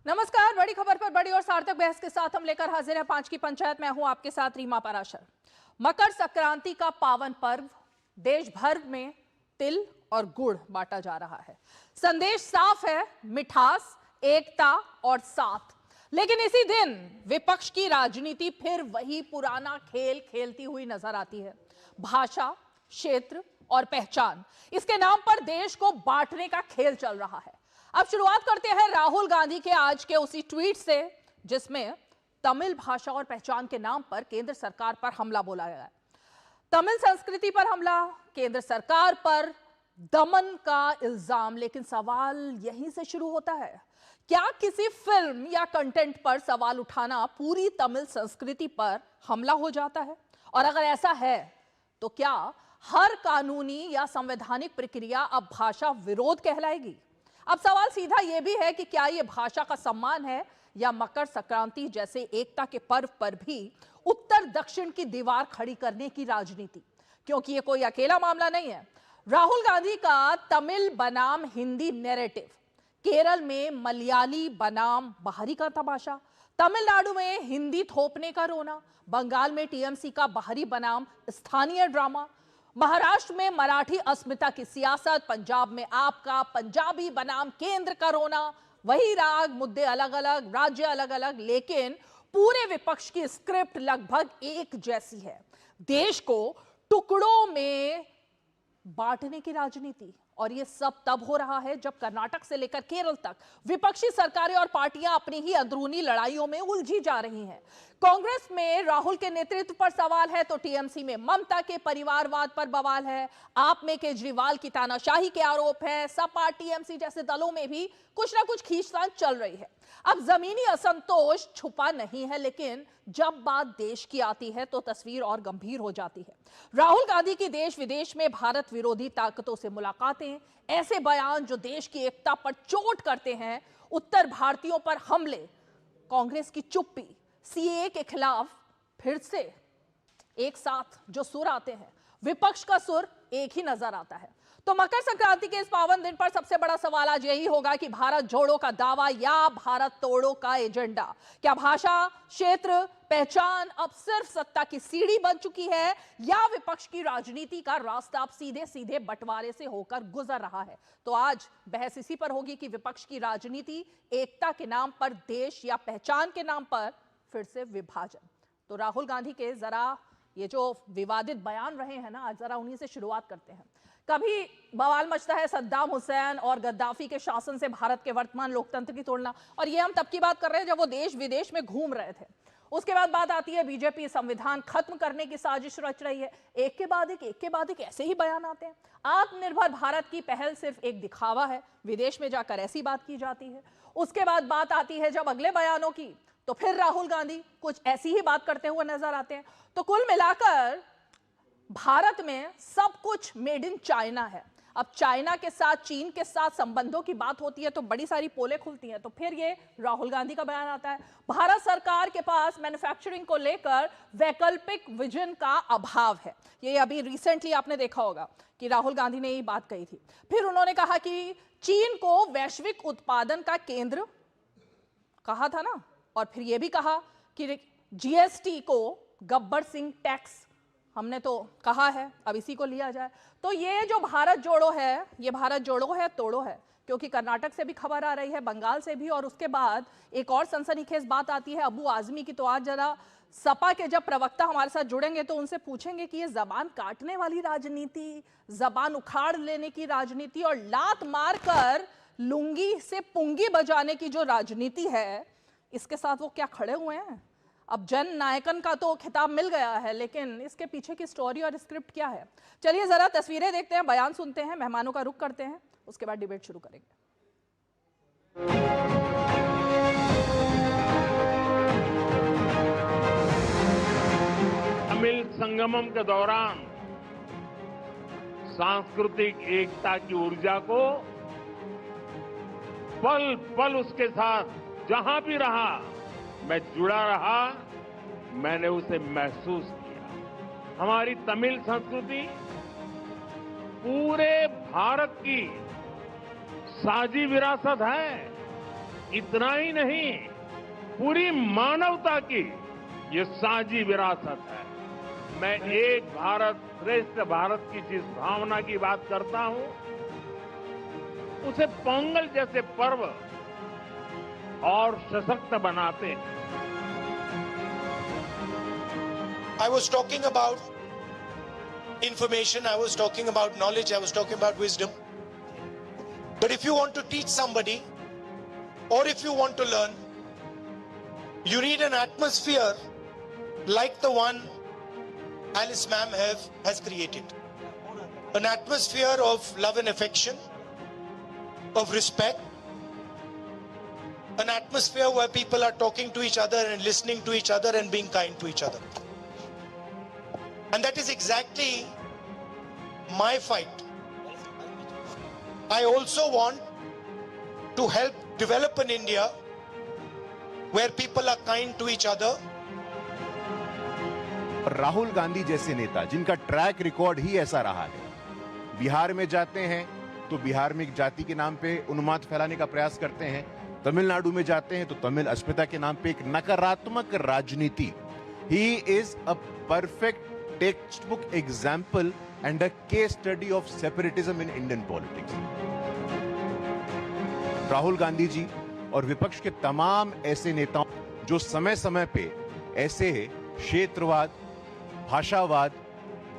नमस्कार। बड़ी खबर पर बड़ी और सार्थक बहस के साथ हम लेकर हाजिर हैं 5 की पंचायत। मैं हूं आपके साथ रीमा पराशर। मकर संक्रांति का पावन पर्व देश भर में तिल और गुड़ बांटा जा रहा है। संदेश साफ है, मिठास, एकता और साथ। लेकिन इसी दिन विपक्ष की राजनीति फिर वही पुराना खेल खेलती हुई नजर आती है। भाषा, क्षेत्र और पहचान, इसके नाम पर देश को बांटने का खेल चल रहा है। अब शुरुआत करते हैं राहुल गांधी के आज के उसी ट्वीट से, जिसमें तमिल भाषा और पहचान के नाम पर केंद्र सरकार पर हमला बोला गया है। तमिल संस्कृति पर हमला, केंद्र सरकार पर दमन का इल्जाम। लेकिन सवाल यहीं से शुरू होता है, क्या किसी फिल्म या कंटेंट पर सवाल उठाना पूरी तमिल संस्कृति पर हमला हो जाता है? और अगर ऐसा है तो क्या हर कानूनी या संवैधानिक प्रक्रिया अब भाषा विरोध कहलाएगी? अब सवाल सीधा यह भी है कि क्या यह भाषा का सम्मान है या मकर संक्रांति जैसे एकता के पर्व पर भी उत्तर दक्षिण की दीवार खड़ी करने की राजनीति? क्योंकि यह कोई अकेला मामला नहीं है। राहुल गांधी का तमिल बनाम हिंदी नैरेटिव, केरल में मलयाली बनाम बाहरी का तमाशा, तमिलनाडु में हिंदी थोपने का रोना, बंगाल में टीएमसी का बाहरी बनाम स्थानीय ड्रामा, महाराष्ट्र में मराठी अस्मिता की सियासत, पंजाब में आपका पंजाबी बनाम केंद्र का रोना। वही राग, मुद्दे अलग अलग, राज्य अलग अलग, लेकिन पूरे विपक्ष की स्क्रिप्ट लगभग एक जैसी है। देश को टुकड़ों में बांटने की राजनीति। और यह सब तब हो रहा है जब कर्नाटक से लेकर केरल तक विपक्षी सरकारें और पार्टियां अपनी ही अंदरूनी लड़ाइयों में उलझी जा रही हैं। कांग्रेस में राहुल के नेतृत्व पर सवाल है तो टीएमसी में ममता के परिवारवाद पर बवाल है। आप में केजरीवाल की तानाशाही के आरोप है। सपा, टीएमसी जैसे दलों में भी कुछ ना कुछ खींचतान चल रही है। अब जमीनी असंतोष छुपा नहीं है, लेकिन जब बात देश की आती है तो तस्वीर और गंभीर हो जाती है। राहुल गांधी की देश विदेश में भारत विरोधी ताकतों से मुलाकातें, ऐसे बयान जो देश की एकता पर चोट करते हैं, उत्तर भारतीयों पर हमले, कांग्रेस की चुप्पी, सीएए के खिलाफ फिर से एक साथ जो सुर आते हैं, विपक्ष का सुर एक ही नजर आता है। तो मकर संक्रांति के इस पावन दिन पर सबसे बड़ा सवाल आज यही होगा कि भारत जोड़ो का दावा या भारत तोड़ो का एजेंडा। क्या भाषा, क्षेत्र, पहचान अब सिर्फ सत्ता की सीढ़ी बन चुकी है या विपक्ष की राजनीति का रास्ता अब सीधे सीधे बंटवारे से होकर गुजर रहा है? तो आज बहस इसी पर होगी कि विपक्ष की राजनीति एकता के नाम पर देश या पहचान के नाम पर फिर से विभाजन। तो राहुल गांधी के जरा ये जो विवादित बयान रहे हैं ना, आज जरा उन्हीं से शुरुआत करते हैं। कभी बवाल मचता है सद्दाम हुसैन और गद्दाफी के शासन से भारत के वर्तमान लोकतंत्र की तुलना, और ये हम तब की बात कर रहे हैं जब वो देश विदेश में घूम रहे थे। उसके बाद बात आती है बीजेपी संविधान खत्म करने की साजिश रच रही है। एक के बाद एक ऐसे ही बयान आते हैं। आत्मनिर्भर भारत की पहल सिर्फ एक दिखावा है, विदेश में जाकर ऐसी बात की जाती है। उसके बाद बात आती है जब अगले बयानों की, तो फिर राहुल गांधी कुछ ऐसी ही बात करते हुए नजर आते हैं। तो कुल मिलाकर भारत में सब कुछ मेड इन चाइना है। अब चाइना के साथ, चीन के साथ संबंधों की बात होती है तो बड़ी सारी पोलें खुलती हैं। तो फिर ये राहुल गांधी का बयान आता है, भारत सरकार के पास मैन्युफैक्चरिंग को लेकर वैकल्पिक विजन का अभाव है। ये अभी रिसेंटली आपने देखा होगा कि राहुल गांधी ने ये बात कही थी। फिर उन्होंने कहा कि चीन को वैश्विक उत्पादन का केंद्र कहा था ना, और फिर यह भी कहा कि जीएसटी को गब्बर सिंह टैक्स हमने तो कहा है, अब इसी को लिया जाए। तो ये जो भारत जोड़ो है, ये भारत जोड़ो है तोड़ो है, क्योंकि कर्नाटक से भी खबर आ रही है, बंगाल से भी, और उसके बाद एक और सनसनीखेज बात आती है अबू आजमी की। तो आज जरा सपा के जब प्रवक्ता हमारे साथ जुड़ेंगे तो उनसे पूछेंगे कि ये जबान काटने वाली राजनीति, जबान उखाड़ लेने की राजनीति और लात मारकर लुंगी से पुंगी बजाने की जो राजनीति है, इसके साथ वो क्या खड़े हुए हैं? अब जन नायकन का तो खिताब मिल गया है, लेकिन इसके पीछे की स्टोरी और स्क्रिप्ट क्या है? चलिए जरा तस्वीरें देखते हैं, बयान सुनते हैं, मेहमानों का रुख करते हैं, उसके बाद डिबेट शुरू करेंगे। तमिल संगमम के दौरान सांस्कृतिक एकता की ऊर्जा को पल पल उसके साथ जहां भी रहा मैं जुड़ा रहा, मैंने उसे महसूस किया। हमारी तमिल संस्कृति पूरे भारत की साझी विरासत है। इतना ही नहीं, पूरी मानवता की ये साझी विरासत है। मैं एक भारत श्रेष्ठ भारत की जिस भावना की बात करता हूं, उसे पोंगल जैसे पर्व और सशक्त बनाते हैं। I was talking about information, I was talking about knowledge, I was talking about wisdom. But if you want to teach somebody, or if you want to learn, you need an atmosphere like the one Alice Ma'am has created. An atmosphere of love and affection, of respect, an atmosphere where people are talking to each other and listening to each other and being kind to each other. And that is exactly my fight. I also want to help develop an India where people are kind to each other. Rahul Gandhi जैसे नेता जिनका track record ही ऐसा रहा है, बिहार में जाते हैं तो बिहार में एक जाति के नाम पे उन्माद फैलाने का प्रयास करते हैं, तमिलनाडु में जाते हैं तो तमिल अस्मिता के नाम पे एक नकारात्मक राजनीति. He is a perfect textbook example and a case study of separatism in Indian politics. Rahul Gandhi ji और विपक्ष के तमाम ऐसे नेताओं जो समय समय पे ऐसे क्षेत्रवाद, भाषावाद,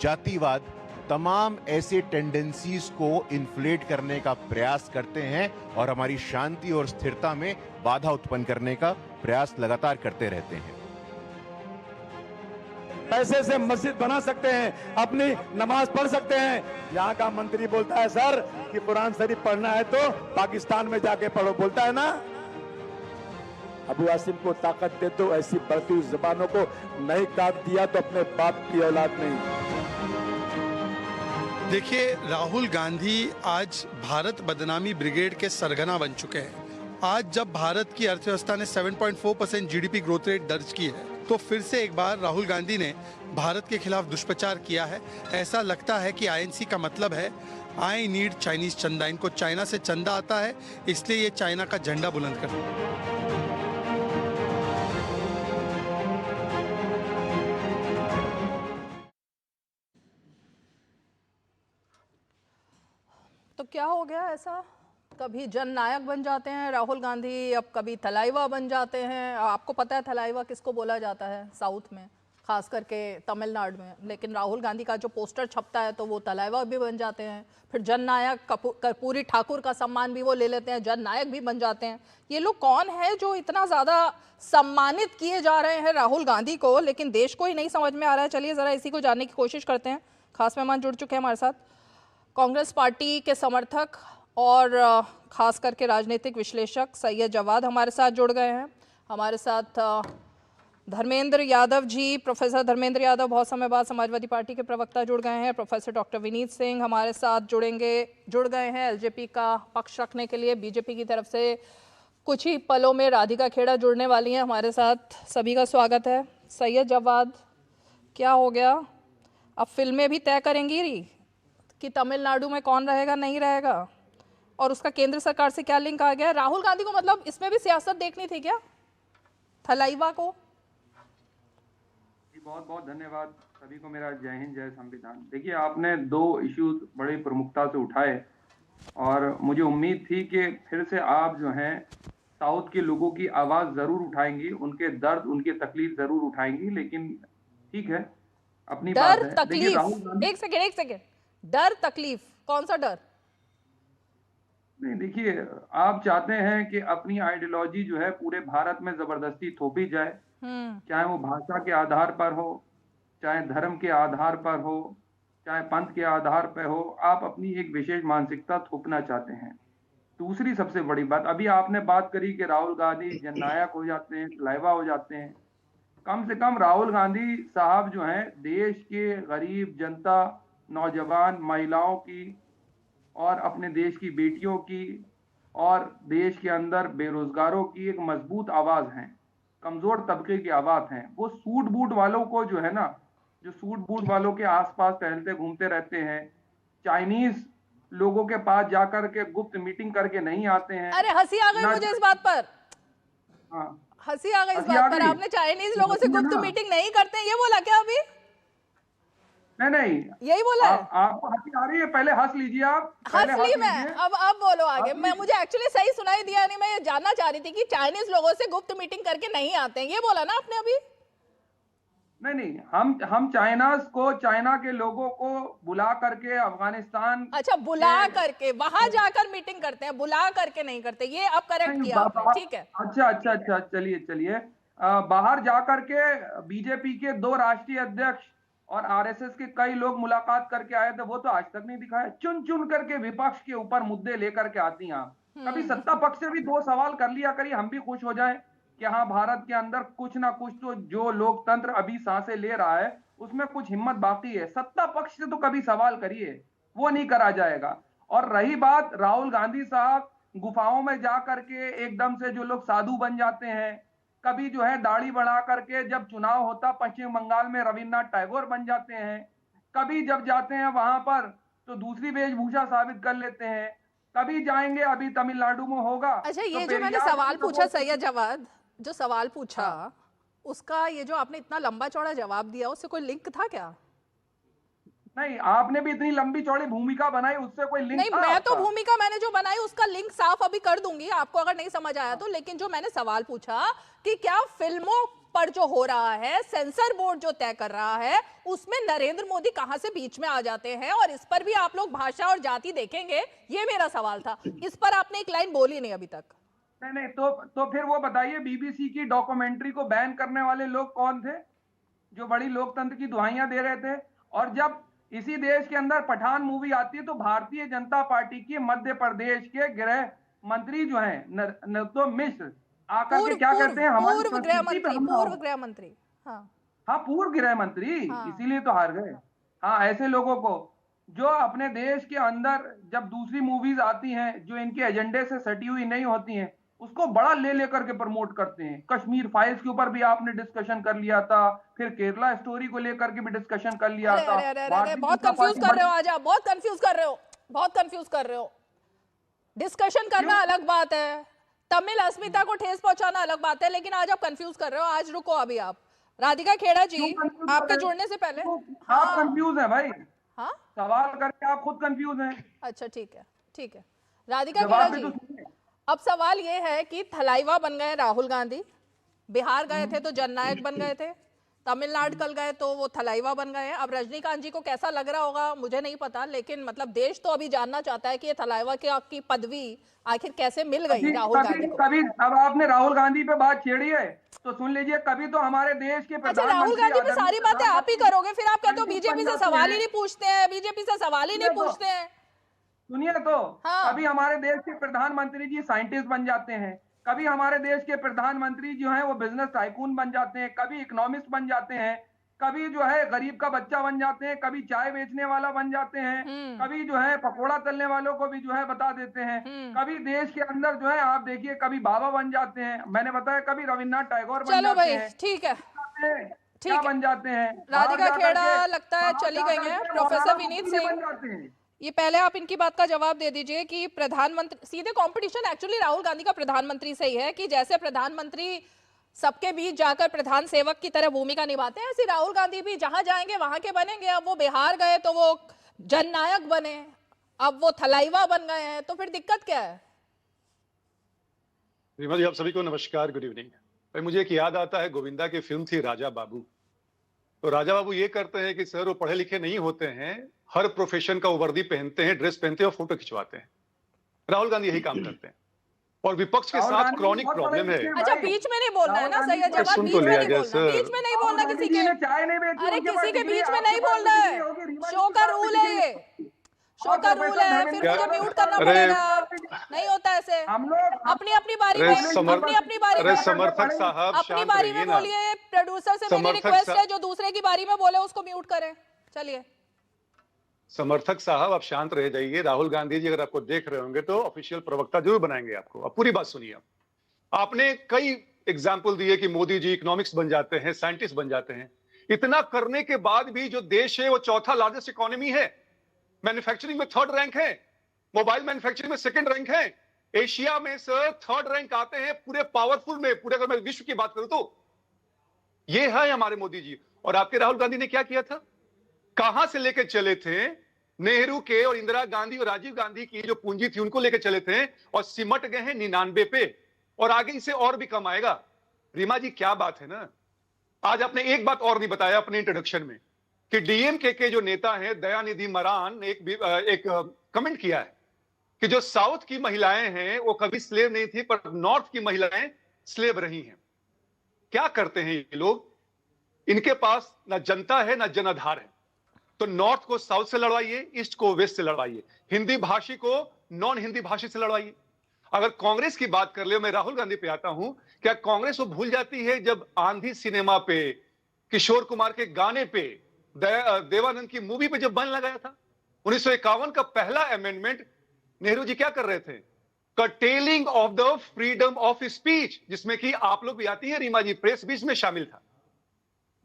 जातिवाद, तमाम ऐसे टेंडेंसीज को इन्फ्लेट करने का प्रयास करते हैं और हमारी शांति और स्थिरता में बाधा उत्पन्न करने का प्रयास लगातार करते रहते हैं. पैसे से मस्जिद बना सकते हैं, अपनी नमाज पढ़ सकते हैं. यहाँ का मंत्री बोलता है सर कि कुरान शरीफ पढ़ना है तो पाकिस्तान में जाके पढ़ो, बोलता है ना. अबू आसिम को ताकत दे तो ऐसी बढ़ती हुई जबानों को नहीं काट दिया तो अपने बाप की औलाद नहीं. देखिए, राहुल गांधी आज भारत बदनामी ब्रिगेड के सरगना बन चुके हैं. आज जब भारत की अर्थव्यवस्था ने 7.4% जीडीपी ग्रोथ रेट दर्ज की है, तो फिर से एक बार राहुल गांधी ने भारत के खिलाफ दुष्प्रचार किया है. ऐसा लगता है कि आईएनसी का मतलब है आई नीड चाइनीज चंदा. इनको चाइना से चंदा आता है, इसलिए ये चाइना का झंडा बुलंद करते हैं. तो क्या हो गया ऐसा? कभी जननायक बन जाते हैं राहुल गांधी, अब कभी थलाइवा बन जाते हैं. आपको पता है थलाइवा किसको बोला जाता है साउथ में, खास करके तमिलनाडु में. लेकिन राहुल गांधी का जो पोस्टर छपता है तो वो थलाइवा भी बन जाते हैं. फिर जननायक कर्पूरी ठाकुर का सम्मान भी वो ले लेते हैं, जननायक भी बन जाते हैं. ये लोग कौन है जो इतना ज़्यादा सम्मानित किए जा रहे हैं राहुल गांधी को, लेकिन देश को ही नहीं समझ में आ रहा है. चलिए ज़रा इसी को जानने की कोशिश करते हैं. खास मेहमान जुड़ चुके हैं हमारे साथ, कांग्रेस पार्टी के समर्थक और खास करके राजनीतिक विश्लेषक सैयद जवाद हमारे साथ जुड़ गए हैं. हमारे साथ धर्मेंद्र यादव जी, प्रोफेसर धर्मेंद्र यादव बहुत समय बाद समाजवादी पार्टी के प्रवक्ता जुड़ गए हैं. प्रोफेसर डॉक्टर विनीत सिंह हमारे साथ जुड़ गए हैं एलजेपी का पक्ष रखने के लिए. बीजेपी की तरफ से कुछ ही पलों में राधिका खेड़ा जुड़ने वाली हैं हमारे साथ. सभी का स्वागत है. सैयद जवाद, क्या हो गया, अब फिल्में भी तय करेंगी कि तमिलनाडु में कौन रहेगा नहीं रहेगा, और उसका केंद्र सरकार से क्या लिंक आ गया? राहुल गांधी को मतलब इसमें भी सियासत देखनी थी क्या, थलाइवा को? बहुत बहुत धन्यवाद सभी को. मेरा जय हिंद, जय संविधान. देखिए, आपने दो इश्यूज बड़ी प्रमुखता से उठाए और मुझे उम्मीद थी कि फिर से आप जो हैं साउथ के लोगों की आवाज जरूर उठाएंगी, उनके दर्द, उनकी तकलीफ जरूर उठाएंगी. लेकिन ठीक है, अपनी बात है. तकलीफ, एक सेकेंड, डर तकलीफ, कौन सा डर? नहीं, देखिए, आप चाहते हैं कि अपनी आइडियोलॉजी जो है पूरे भारत में जबरदस्ती थोपी जाए, चाहे वो भाषा के आधार पर हो, चाहे धर्म के आधार पर हो, चाहे पंथ के आधार पर हो. आप अपनी एक विशेष मानसिकता थोपना चाहते हैं. दूसरी सबसे बड़ी बात, अभी आपने बात करी कि राहुल गांधी जननायक हो जाते हैं, थलाइवा हो जाते हैं. कम से कम राहुल गांधी साहब जो हैं देश के गरीब जनता, नौजवान, महिलाओं की और अपने देश की बेटियों की और देश के अंदर बेरोजगारों की एक मजबूत आवाज हैं, कमजोर तबके की आवाज हैं. वो सूट बूट वालों को जो है ना, जो सूट बूट वालों के आसपास टहलते घूमते रहते हैं, चाइनीज लोगों के पास जाकर के गुप्त मीटिंग करके नहीं आते हैं. अरे हंसी आ गई मुझे इस बात पर. हाँ, हंसी आ गई इस हंसी आ बात पर। गई? आपने चाइनीज लोगों से गुप्त मीटिंग नहीं करते ये बोला क्या अभी? नहीं, यही बोला है? आपको हंसी आ रही है, पहले हंस लीजिए आप, पहले हंस ली हंस मैं। लीजिए। अब बोलो आगे। हंस मैं लीजिए। मुझे एक्चुअली सही सुनाई दिया नहीं। मैं ये जानना चाह रही थी कि चाइनीज लोगों से गुप्त मीटिंग करके नहीं आते हैं, ये बोला ना आपने अभी? नहीं, हम चाइना के लोगों को बुला करके अफगानिस्तान अच्छा, बुला के- करके वहां जाकर मीटिंग करते हैं, बुला करके नहीं करते। ये अब करेक्ट नहीं, किया आपने, ठीक है। अच्छा, चलिए। बाहर जाकर के बीजेपी के 2 राष्ट्रीय अध्यक्ष और आरएसएस के कई लोग मुलाकात करके आए थे, वो तो आज तक नहीं दिखाया। चुन चुन करके विपक्ष के ऊपर मुद्दे लेकर के आती हैं आप। कभी सत्ता पक्ष से भी 2 सवाल कर लिया करिए, हम भी खुश हो जाएं कि हाँ, भारत के अंदर कुछ ना कुछ तो जो लोकतंत्र अभी सांसें ले रहा है उसमें कुछ हिम्मत बाकी है। सत्ता पक्ष से तो कभी सवाल करिए, वो नहीं करा जाएगा। और रही बात राहुल गांधी साहब, गुफाओं में जा करके एकदम से जो लोग साधु बन जाते हैं, कभी जो है दाढ़ी बढ़ा करके जब चुनाव होता पश्चिम बंगाल में रविन्द्रनाथ टैगोर बन जाते हैं, कभी जब जाते हैं वहां पर तो दूसरी वेशभूषा साबित कर लेते हैं, कभी जाएंगे अभी तमिलनाडु में होगा। अच्छा, तो ये जो मैंने पेरियार सवाल की पूछा support- सैयद जवाद, जो सवाल पूछा उसका ये जो आपने इतना लंबा चौड़ा जवाब दिया, उससे कोई लिंक था क्या? नहीं, आपने भी इतनी लंबी चौड़ी भूमिका बनाई, उससे कोई लिंक नहीं, था मैं तो आपका? भूमिका मैंने जो बनाई उसका लिंक साफ अभी कर दूंगी आपको, अगर नहीं समझ आया तो। लेकिन जो मैंने सवाल पूछा कि क्या फिल्मों पर जो हो रहा है, सेंसर बोर्ड जो तय कर रहा है, उसमें नरेंद्र मोदी कहां से बीच में आ जाते हैं, और इस पर भी आप लोग भाषा और जाति देखेंगे, ये मेरा सवाल था। इस पर आपने एक लाइन बोली नहीं अभी तक। नहीं, तो फिर वो बताइए, बीबीसी की डॉक्यूमेंट्री को बैन करने वाले लोग कौन थे जो बड़ी लोकतंत्र की दुहाइयां दे रहे थे? और जब इसी देश के अंदर पठान मूवी आती है तो भारतीय जनता पार्टी के मध्य प्रदेश के गृह मंत्री जो हैं नरोत्तम मिश्र आकर के क्या कहते हैं, हमारी पूर्व गृह संस्कृति पे मंत्री, हमला पूर्व होगा। गृह मंत्री। हाँ, हाँ, पूर्व गृह मंत्री, हाँ। इसीलिए तो हार गए। हाँ, ऐसे लोगों को जो अपने देश के अंदर जब दूसरी मूवीज आती हैं जो इनके एजेंडे से सटी हुई नहीं होती हैं, उसको बड़ा ले लेकर के प्रमोट करते हैं। कश्मीर फाइल्स के ऊपर भी आपने डिस्कशन कर लिया था, फिर केरला स्टोरी को लेकर के भी डिस्कशन कर लिया अरे था। अरे अरे अरे, भारतीय बहुत जनता कंफ्यूज पार्टी कर रहे हो आज आप, बहुत कंफ्यूज कर रहे हो, बहुत कंफ्यूज कर रहे हो। डिस्कशन करना अलग बात है, तमिल अस्मिता को ठेस पहुंचाना अलग बात है, लेकिन आज आप कंफ्यूज कर रहे हो। आज रुको अभी आप। राधिका खेड़ा जी, क्यों confuse कर आपके रहे हो? जुड़ने से पहले। आप कंफ्यूज हैं भाई, हाँ, सवाल करके आप खुद कंफ्यूज हैं। अच्छा, ठीक है, ठीक है। राधिका खेड़ा जवाब भी जी, तो सुनिए। अब सवाल ये है कि थलाइवा बन गए राहुल गांधी, बिहार गए थे तो जननायक बन गए थे, तमिलनाडु कल गए तो वो थलाइवा बन गए हैं। अब रजनीकांत जी को कैसा लग रहा होगा मुझे नहीं पता, लेकिन मतलब देश तो अभी जानना चाहता है कि ये थलाइवा की पदवी आखिर कैसे मिल गई राहुल गांधी को। कभी अब आपने राहुल गांधी पे बात छेड़ी है तो सुन लीजिए, कभी तो हमारे देश के अच्छा, राहुल गांधी पे सारी बातें आप ही करोगे, फिर आप कहते हो बीजेपी से सवाल ही नहीं पूछते हैं, बीजेपी से सवाल ही नहीं पूछते हैं। सुनिए तो, हाँ। कभी हमारे देश के प्रधानमंत्री जी साइंटिस्ट बन जाते हैं, कभी हमारे देश के प्रधानमंत्री जो हैं वो बिजनेस टाइकून बन जाते हैं, कभी इकोनॉमिस्ट बन जाते हैं, कभी जो है गरीब का बच्चा बन जाते हैं, कभी चाय बेचने वाला बन जाते हैं, कभी जो है पकोड़ा तलने वालों को भी जो है बता देते हैं, कभी देश के अंदर जो है आप देखिए कभी बाबा बन जाते हैं, मैंने बताया कभी रविन्द्रनाथ टैगोर बन चलो जाते भाई, हैं। ठीक है। क्या बन जाते हैं? राधिका बाहर जाकर खेड़ा के- लगता है बाहर चली जाकर गई हैं। के प्रोफेसर मौलाना विनीत मुफ्ती सिंह, बन जाते हैं। ये पहले आप इनकी बात का जवाब दे दीजिए कि प्रधानमंत्री, सीधे कंपटीशन एक्चुअली राहुल गांधी का प्रधानमंत्री से ही है कि जैसे प्रधानमंत्री सबके बीच जाकर प्रधान सेवक की तरह भूमिका निभाते हैं, ऐसे राहुल गांधी भी जहां जाएंगे वहां के बनेंगे। अब वो बिहार गए तो वो जननायक बने, अब वो थलाइवा बन गए हैं, तो फिर दिक्कत क्या है? रीमा जी, आप सभी को नमस्कार, गुड इवनिंग। भाई, मुझे एक याद आता है, गोविंदा की फिल्म थी राजा बाबू। तो राजा बाबू ये करते हैं कि सर वो पढ़े लिखे नहीं होते हैं, हर प्रोफेशन का वो वर्दी पहनते हैं, ड्रेस पहनते हैं और फोटो खिंचवाते हैं। राहुल गांधी यही काम करते हैं और विपक्ष के राहुल साथ गांधी क्रॉनिक बहुत प्रॉब्लम बड़े है। लिखे अच्छा, भाई। बीच में नहीं बोलना है ना राहुल सैयद गांधी जवाब, सुन बीच तो में लिया नहीं गया, बोलना, सर। बीच में नहीं बोलना किसी के। चाय नहीं बेची, अरे उनके किसी पास के डिग्री बीच है, में आपके नहीं पास बोलना डिग्री है, होगी, रीमा जी शो के का पास रूल डिग्री है ये, शो का रूल है, फिर मुझे म्यूट करना अरे- पड़ेगा। नहीं होता ऐसे, हम लोग अपनी अपनी बारी अरे में, समर्थ- अपनी बारी अरे में, समर्थक साहब, अपनी शांत बारी रहिए में ना। बोलिए। प्रोड्यूसर से मेरी समर्थक रिक्वेस्ट सा- है, जो दूसरे की बारी में बोले उसको म्यूट करें। चलिए। समर्थक साहब, आप शांत रह जाइए। राहुल गांधी जी अगर आपको देख रहे होंगे तो ऑफिशियल प्रवक्ता जरूर बनाएंगे आपको। अब पूरी बात सुनिए। आपने कई एग्जाम्पल दिए कि मोदी जी इकोनॉमिक्स बन जाते हैं, साइंटिस्ट बन जाते हैं। इतना करने के बाद भी जो देश है वो चौथा लार्जेस्ट इकोनॉमी है, मैन्युफैक्चरिंग में 3rd रैंक है, मोबाइल मैन्युफैक्चरिंग में 2nd रैंक है, एशिया में सर 3rd रैंक आते हैं पूरे पावरफुल में, पूरे अगर मैं विश्व की बात करूं तो ये है हमारे मोदी जी। और आपके राहुल गांधी ने क्या किया था, कहां से लेकर चले थे, नेहरू के और इंदिरा गांधी और राजीव गांधी की जो पूंजी थी उनको लेकर चले थे और सिमट गए हैं 99 पे, और आगे इसे और भी कम आएगा। रीमा जी क्या बात है ना, आज आपने एक बात और नहीं बताया अपने इंट्रोडक्शन में कि डीएमके के जो नेता हैं दयानिधि मारान ने एक कमेंट किया है कि जो साउथ की महिलाएं हैं वो कभी स्लेव नहीं थी, पर नॉर्थ की महिलाएं स्लेव रही हैं। क्या करते हैं ये लोग, इनके पास ना जनता है ना जनाधार है। तो नॉर्थ को साउथ से लड़वाइए, ईस्ट को वेस्ट से लड़वाइए, हिंदी भाषी को नॉन हिंदी भाषी से लड़वाइए। अगर कांग्रेस की बात कर ले, मैं राहुल गांधी पे आता हूं, क्या कांग्रेस वो भूल जाती है जब आंधी सिनेमा पे, किशोर कुमार के गाने पे, देवानंद की मूवी पे जब बैन लगाया था 1951 का पहला अमेंडमेंट, नेहरू जी क्या कर रहे थे, curtailing of the freedom of speech, जिसमें कि आप लोग भी आती है रीमा जी, प्रेस बीच में शामिल था।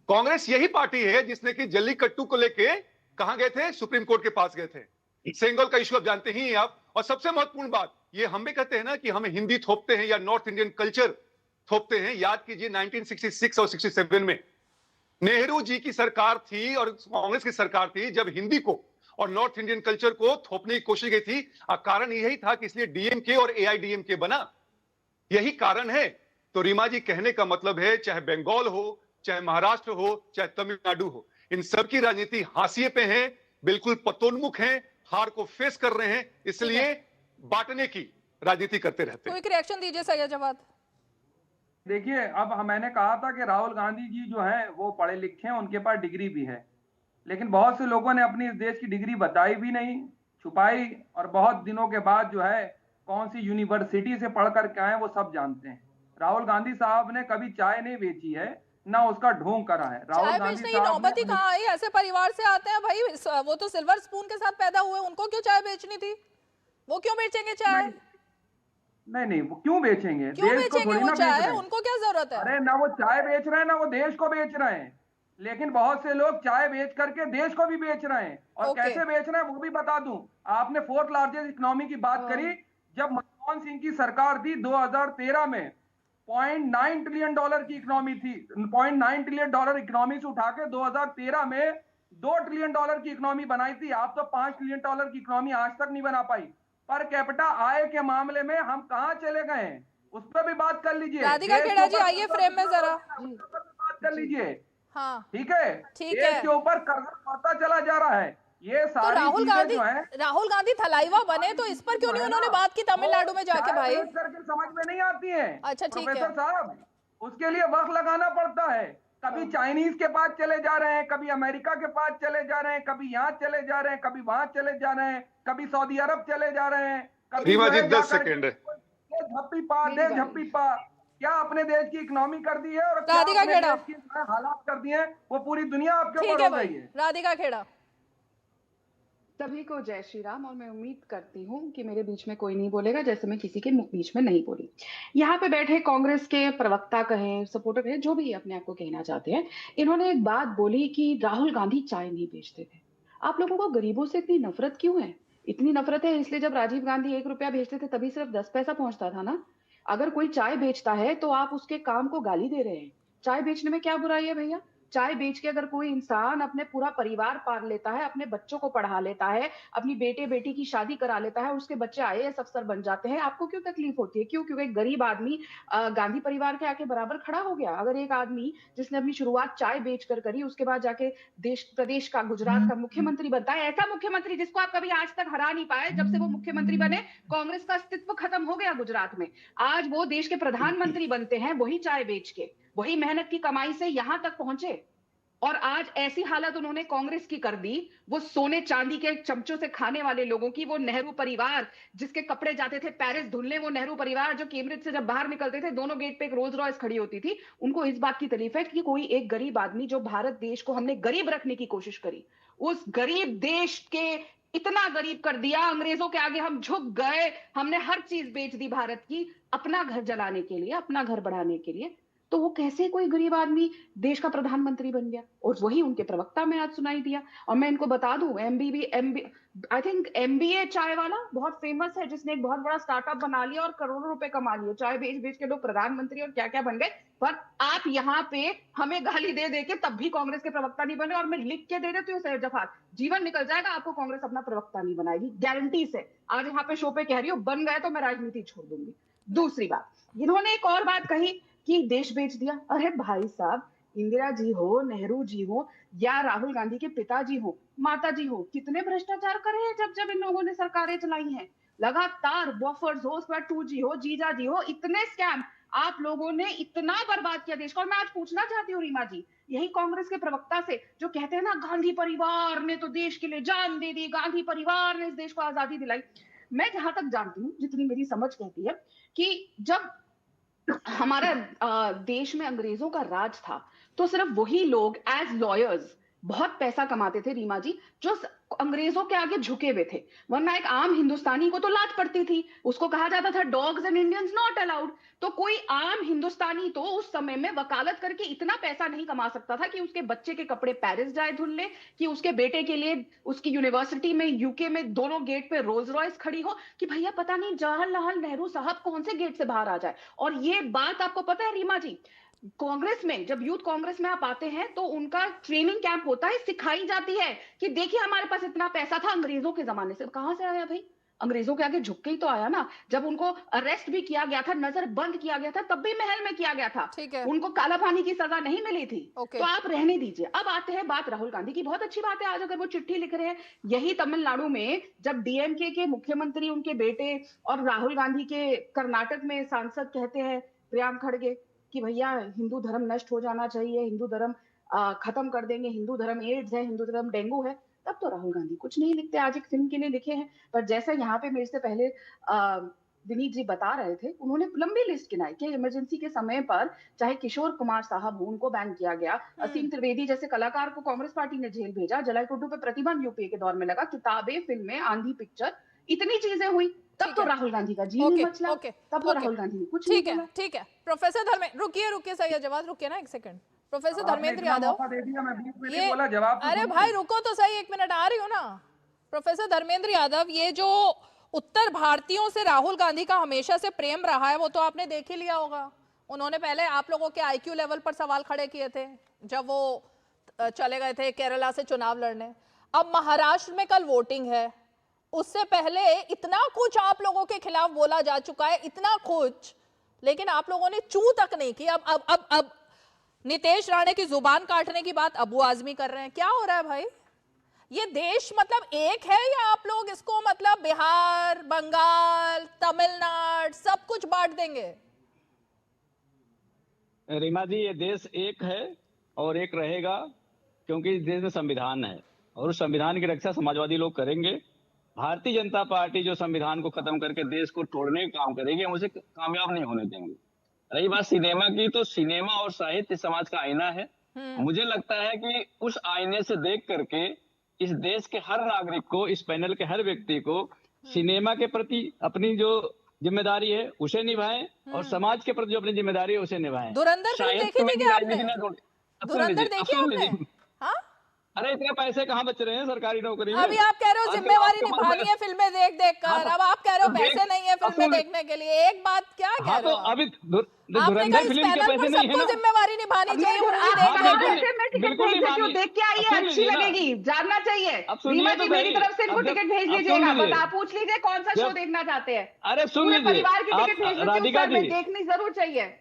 कांग्रेस यही पार्टी है जिसने कि जल्लीकट्टू को लेके कहां गए थे, सुप्रीम कोर्ट के पास गए थे। सेंगोल का इशू आप जानते ही हैं आप। और सबसे महत्वपूर्ण बात, ये हम भी कहते हैं ना कि हमें हिंदी थोपते हैं या नॉर्थ इंडियन कल्चर थोपते हैं। याद कीजिए 1966 और 67 में नेहरू जी की सरकार थी और कांग्रेस की सरकार थी जब हिंदी को और नॉर्थ इंडियन कल्चर को थोपने की कोशिश की थी। कारण यही था कि इसलिए डीएमके और एआईडीएमके बना, यही कारण है। तो रीमा जी कहने का मतलब है, चाहे बंगाल हो, चाहे महाराष्ट्र हो, चाहे तमिलनाडु हो, इन सब की राजनीति हाशिए पे है, बिल्कुल पतोन्मुख है, हार को फेस कर रहे हैं, इसलिए बांटने की राजनीति करते रहते हैं। क्विक रिएक्शन दीजिए सैयद जवाद। देखिए, अब मैंने कहा था कि राहुल गांधी जी जो हैं वो पढ़े लिखे हैं, उनके पास डिग्री भी है, लेकिन बहुत से लोगों ने अपनी इस देश की डिग्री बताई भी नहीं, छुपाई, और बहुत दिनों के बाद जो है कौन सी यूनिवर्सिटी से पढ़ कर के आए वो सब जानते हैं। राहुल गांधी साहब ने कभी चाय नहीं बेची है, ना उसका ढोंग करा है। राहुल चाय गांधी बेचने की साहब नौबत ही कहाँ आई, ऐसे परिवार से आते हैं भाई, वो तो सिल्वर स्पून के साथ पैदा हुए, उनको क्यों चाय बेचनी थी, वो क्यों बेचेंगे चाय? नहीं, वो क्यों बेचेंगे, क्यों देश को बेचेंगे थोड़ी वो ना बेच चाय, रहे हैं। उनको क्या जरूरत है? अरे ना वो चाय बेच रहे हैं ना वो देश को बेच रहे हैं, लेकिन बहुत से लोग चाय बेच करके देश को भी बेच रहे हैं। और ओके। कैसे बेच रहे हैं वो भी बता दूं। आपने 4th लार्जेस्ट इकोनॉमी की बात करी, जब मनमोहन सिंह की सरकार थी 2013 में $0.9 ट्रिलियन की इकोनॉमी थी। $0.9 ट्रिलियन इकोनॉमी से उठा के 2013 में $2 ट्रिलियन की इकोनॉमी बनाई थी। आप तो $5 ट्रिलियन की इकोनॉमी आज तक नहीं बना पाई। पर कैपिटा आय के मामले में हम कहां चले गए हैं, उस पर भी बात कर लीजिए। राधिका खेड़ा जी आइए फ्रेम में जरा। बात कर लीजिए। हाँ ठीक है, ठीक है। देश के ऊपर कर्ज बढ़ता चला जा रहा है। ये तो सारी चीजें जो है, राहुल गांधी थलाइवा बने, तो इस पर क्यों नहीं उन्होंने बात की तमिलनाडु में जाके भाई? करके समझ में नहीं आती है। अच्छा ठीक है। प्रोफेसर साहब, उसके लिए वक्त लगाना पड़ता है। कभी चाइनीज के पास चले जा रहे हैं, कभी अमेरिका के पास चले जा रहे हैं, कभी यहाँ चले जा रहे हैं, कभी वहां चले जा रहे हैं, कभी सऊदी अरब चले जा रहे हैं, कभी रीमा जो जी है 10 जाकर सेकंड है। ये झप्पी पा दे झप्पी पा, क्या अपने देश की इकोनॉमी कर दी है और क्या राधिका अपने खेड़ा। देश की हालात कर दिए हैं, वो पूरी दुनिया आपके ठीक ऊपर है हो भाई, गई है। राधिका खेड़ा। सभी को जय श्री राम। और मैं उम्मीद करती हूँ कि मेरे बीच में कोई नहीं बोलेगा जैसे मैं किसी के बीच में नहीं बोली। यहाँ पे बैठे कांग्रेस के प्रवक्ता कहें, सपोर्टर कहें, जो भी अपने आप को कहना चाहते हैं, इन्होंने एक बात बोली कि राहुल गांधी चाय नहीं बेचते थे। आप लोगों को गरीबों से इतनी नफरत क्यों है? इतनी नफरत है इसलिए जब राजीव गांधी 1 रुपया भेजते थे तभी सिर्फ 10 पैसा पहुंचता था ना। अगर कोई चाय बेचता है तो आप उसके काम को गाली दे रहे हैं। चाय बेचने में क्या बुराई है भैया? चाय बेच के अगर कोई इंसान अपने पूरा परिवार पाल लेता है, अपने बच्चों को पढ़ा लेता है, अपनी बेटे बेटी की शादी करा लेता है, उसके बच्चे आईएएस अफसर बन जाते हैं, आपको क्यों तकलीफ होती है? क्यों? क्योंकि एक गरीब आदमी गांधी परिवार के आके बराबर खड़ा हो गया। अगर एक आदमी जिसने अपनी शुरुआत चाय बेचकर करी, उसके बाद जाके देश प्रदेश का, गुजरात का मुख्यमंत्री बनता है, ऐसा मुख्यमंत्री जिसको आप कभी आज तक हरा नहीं पाए, जब से वो मुख्यमंत्री बने कांग्रेस का अस्तित्व खत्म हो गया गुजरात में। आज वो देश के प्रधानमंत्री बनते हैं वही चाय बेच के, वही मेहनत की कमाई से यहां तक पहुंचे। और आज ऐसी हालत उन्होंने कांग्रेस की कर दी, वो सोने चांदी के चमचों से खाने वाले लोगों की, वो नेहरू परिवार जिसके कपड़े जाते थे पेरिस धुलने, वो नेहरू परिवार जो कैम्ब्रिज से जब बाहर निकलते थे दोनों गेट पे एक रोल्स रॉयस खड़ी होती थी, उनको इस बात की तकलीफ है कि कोई एक गरीब आदमी, जो भारत देश को हमने गरीब रखने की कोशिश करी, उस गरीब देश के इतना गरीब कर दिया, अंग्रेजों के आगे हम झुक गए, हमने हर चीज बेच दी भारत की, अपना घर जलाने के लिए, अपना घर बढ़ाने के लिए। तो वो कैसे कोई गरीब आदमी देश का प्रधानमंत्री बन गया? और वही उनके प्रवक्ता में आज सुनाई दिया। और मैं इनको बता दूं, आई थिंक एमबीए चाय वाला बहुत फेमस है, जिसने एक बहुत बड़ा स्टार्टअप बना लिया और करोड़ों रुपए कमा लिए। चाय बेच बेच के लोग प्रधानमंत्री और क्या क्या बन गए। पर आप यहाँ पे हमें गाली दे दे के तब भी कांग्रेस के प्रवक्ता नहीं बने। और मैं लिख के दे देती हूँ सैयद जफार, जीवन निकल जाएगा, आपको कांग्रेस अपना प्रवक्ता नहीं बनाएगी, गारंटी से। आज यहाँ पे शो पे कह रही हूँ, बन गए तो मैं राजनीति छोड़ दूंगी। दूसरी बात, इन्होंने एक और बात कही कि देश बेच दिया। अरे भाई साहब, इंदिरा जी हो, नेहरू जी हो, या राहुल गांधी के पिताजी हो, माता जी हो, कितने भ्रष्टाचार करे हैं जब जब इन लोगों ने सरकारें चलाई हैं। लगातार बफर्स हो, उसके बाद 2G हो, जीजा जी हो, इतने स्कैम आप लोगों ने इतना बर्बाद किया देश को। और मैं आज पूछना चाहती हूँ रीमा जी, यही कांग्रेस के प्रवक्ता से, जो कहते हैं ना गांधी परिवार ने तो देश के लिए जान दे दी, गांधी परिवार ने इस देश को आजादी दिलाई। मैं जहां तक जानती हूँ, जितनी मेरी समझ कहती है, कि जब हमारा देश में अंग्रेजों का राज था, तो सिर्फ वही लोग एज लॉयर्स बहुत पैसा कमाते थे रीमा जी, जो अंग्रेजों के आगे झुके हुए थे। वरना एक आम हिंदुस्तानी को तो लात पड़ती थी, उसको कहा जाता था dogs and Indians not allowed. तो कोई आम हिंदुस्तानी तो उस समय में वकालत करके इतना पैसा नहीं कमा सकता था कि उसके बच्चे के कपड़े पेरिस जाए धुल ले, कि उसके बेटे के लिए उसकी यूनिवर्सिटी में यूके में दोनों गेट पे रोल्स रॉयस खड़ी हो, कि भैया पता नहीं जवाहरलाल नेहरू साहब कौन से गेट से बाहर आ जाए। और ये बात आपको पता है रीमा जी, कांग्रेस में जब यूथ कांग्रेस में आप आते हैं तो उनका ट्रेनिंग कैंप होता है, सिखाई जाती है कि देखिए हमारे पास इतना पैसा था अंग्रेजों के जमाने से। कहां से आया भाई? अंग्रेजों के आगे झुक के ही तो आया ना। जब उनको अरेस्ट भी किया गया था, नजर बंद किया गया था, तब भी महल में किया गया था। ठीक है। उनको काला पानी की सजा नहीं मिली थी। ओके। तो आप रहने दीजिए। अब आते हैं बात राहुल गांधी की। बहुत अच्छी बात है, आज अगर वो चिट्ठी लिख रहे हैं, यही तमिलनाडु में जब डीएमके के मुख्यमंत्री उनके बेटे और राहुल गांधी के कर्नाटक में सांसद कहते हैं प्रियांक खड़गे कि भैया हिंदू धर्म नष्ट हो जाना चाहिए, हिंदू धर्म खत्म कर देंगे, हिंदू धर्म एड्स है, हिंदू धर्म डेंगू है, तब तो राहुल गांधी कुछ नहीं लिखते। आज एक फिल्म के लिए लिखे हैं। पर जैसा यहाँ पे मेरे से पहले विनीत जी बता रहे थे, उन्होंने लंबी लिस्ट गिनाई कि इमरजेंसी के समय पर चाहे किशोर कुमार साहब हो, उनको बैन किया गया, असीम त्रिवेदी जैसे कलाकार को कांग्रेस पार्टी ने जेल भेजा, जलाई टुड्डू पे प्रतिबंध यूपीए के दौर में लगा, किताबें, फिल्में, आंधी पिक्चर, इतनी चीजें हुई, तब तो राहुल गांधी का जी नहीं मचला। तब तो राहुल गांधी ने कुछ नहीं बोला। ठीक है प्रोफेसर धर्मेंद्र, रुकिए सही जवाब, रुकिए ना एक सेकंड। प्रोफेसर धर्मेंद्र यादव, ये बोला जवाब। अरे भाई रुको तो सही, एक मिनट, आ रही हो ना। प्रोफेसर धर्मेंद्र यादव, ये जो उत्तर भारतीयों से राहुल गांधी का हमेशा से प्रेम रहा है, वो तो आपने देख ही लिया होगा। उन्होंने पहले आप लोगों के आईक्यू लेवल पर सवाल खड़े किए थे जब वो चले गए थे केरला से चुनाव लड़ने। अब महाराष्ट्र में कल वोटिंग है, उससे पहले इतना कुछ आप लोगों के खिलाफ बोला जा चुका है, इतना कुछ, लेकिन आप लोगों ने चू तक नहीं की। अब नितेश राणे की जुबान काटने की बात अबू आजमी कर रहे हैं। क्या हो रहा है भाई? ये देश मतलब एक है या आप लोग इसको मतलब बिहार, बंगाल, तमिलनाडु सब कुछ बांट देंगे? रीमा जी, ये देश एक है और एक रहेगा, क्योंकि इस देश में संविधान है और उस संविधान की रक्षा समाजवादी लोग करेंगे। भारतीय जनता पार्टी जो संविधान को खत्म करके देश को तोड़ने का काम करेगी, हम उसे कामयाब नहीं होने देंगे। रही बात सिनेमा की, तो सिनेमा और साहित्य समाज का आईना है। मुझे लगता है कि उस आईने से देख करके इस देश के हर नागरिक को, इस पैनल के हर व्यक्ति को सिनेमा के प्रति अपनी जो जिम्मेदारी है उसे निभाएं और समाज के प्रति जो अपनी जिम्मेदारी है उसे निभाएं। धुरंधर फिल्म देखी थी क्या आपने? धुरंधर देखी आपने? हाँ? अरे इतने पैसे कहाँ बच रहे हैं सरकारी नौकरी में? अभी आप कह रहे हो जिम्मेवारी निभानी है फिल्में देख देख कर, अब आप कह रहे हो पैसे नहीं है फिल्में देखने के लिए। एक बात क्या कह रहे हो? अभी धुरंधर फिल्म के पैसे नहीं है ना, जिम्मेवारी निभानी चाहिए। बिल्कुल देख के आइए, अच्छी लगेगी, जानना चाहिए। रीमा जी, मेरी तरफ से इनको टिकट भेज दीजिएगा, बस आप पूछ लीजिए कौन सा शो देखना चाहते हैं। अरे सुन लीजिए, परिवार की टिकट भेज दीजिए, देखनी जरूर चाहिए।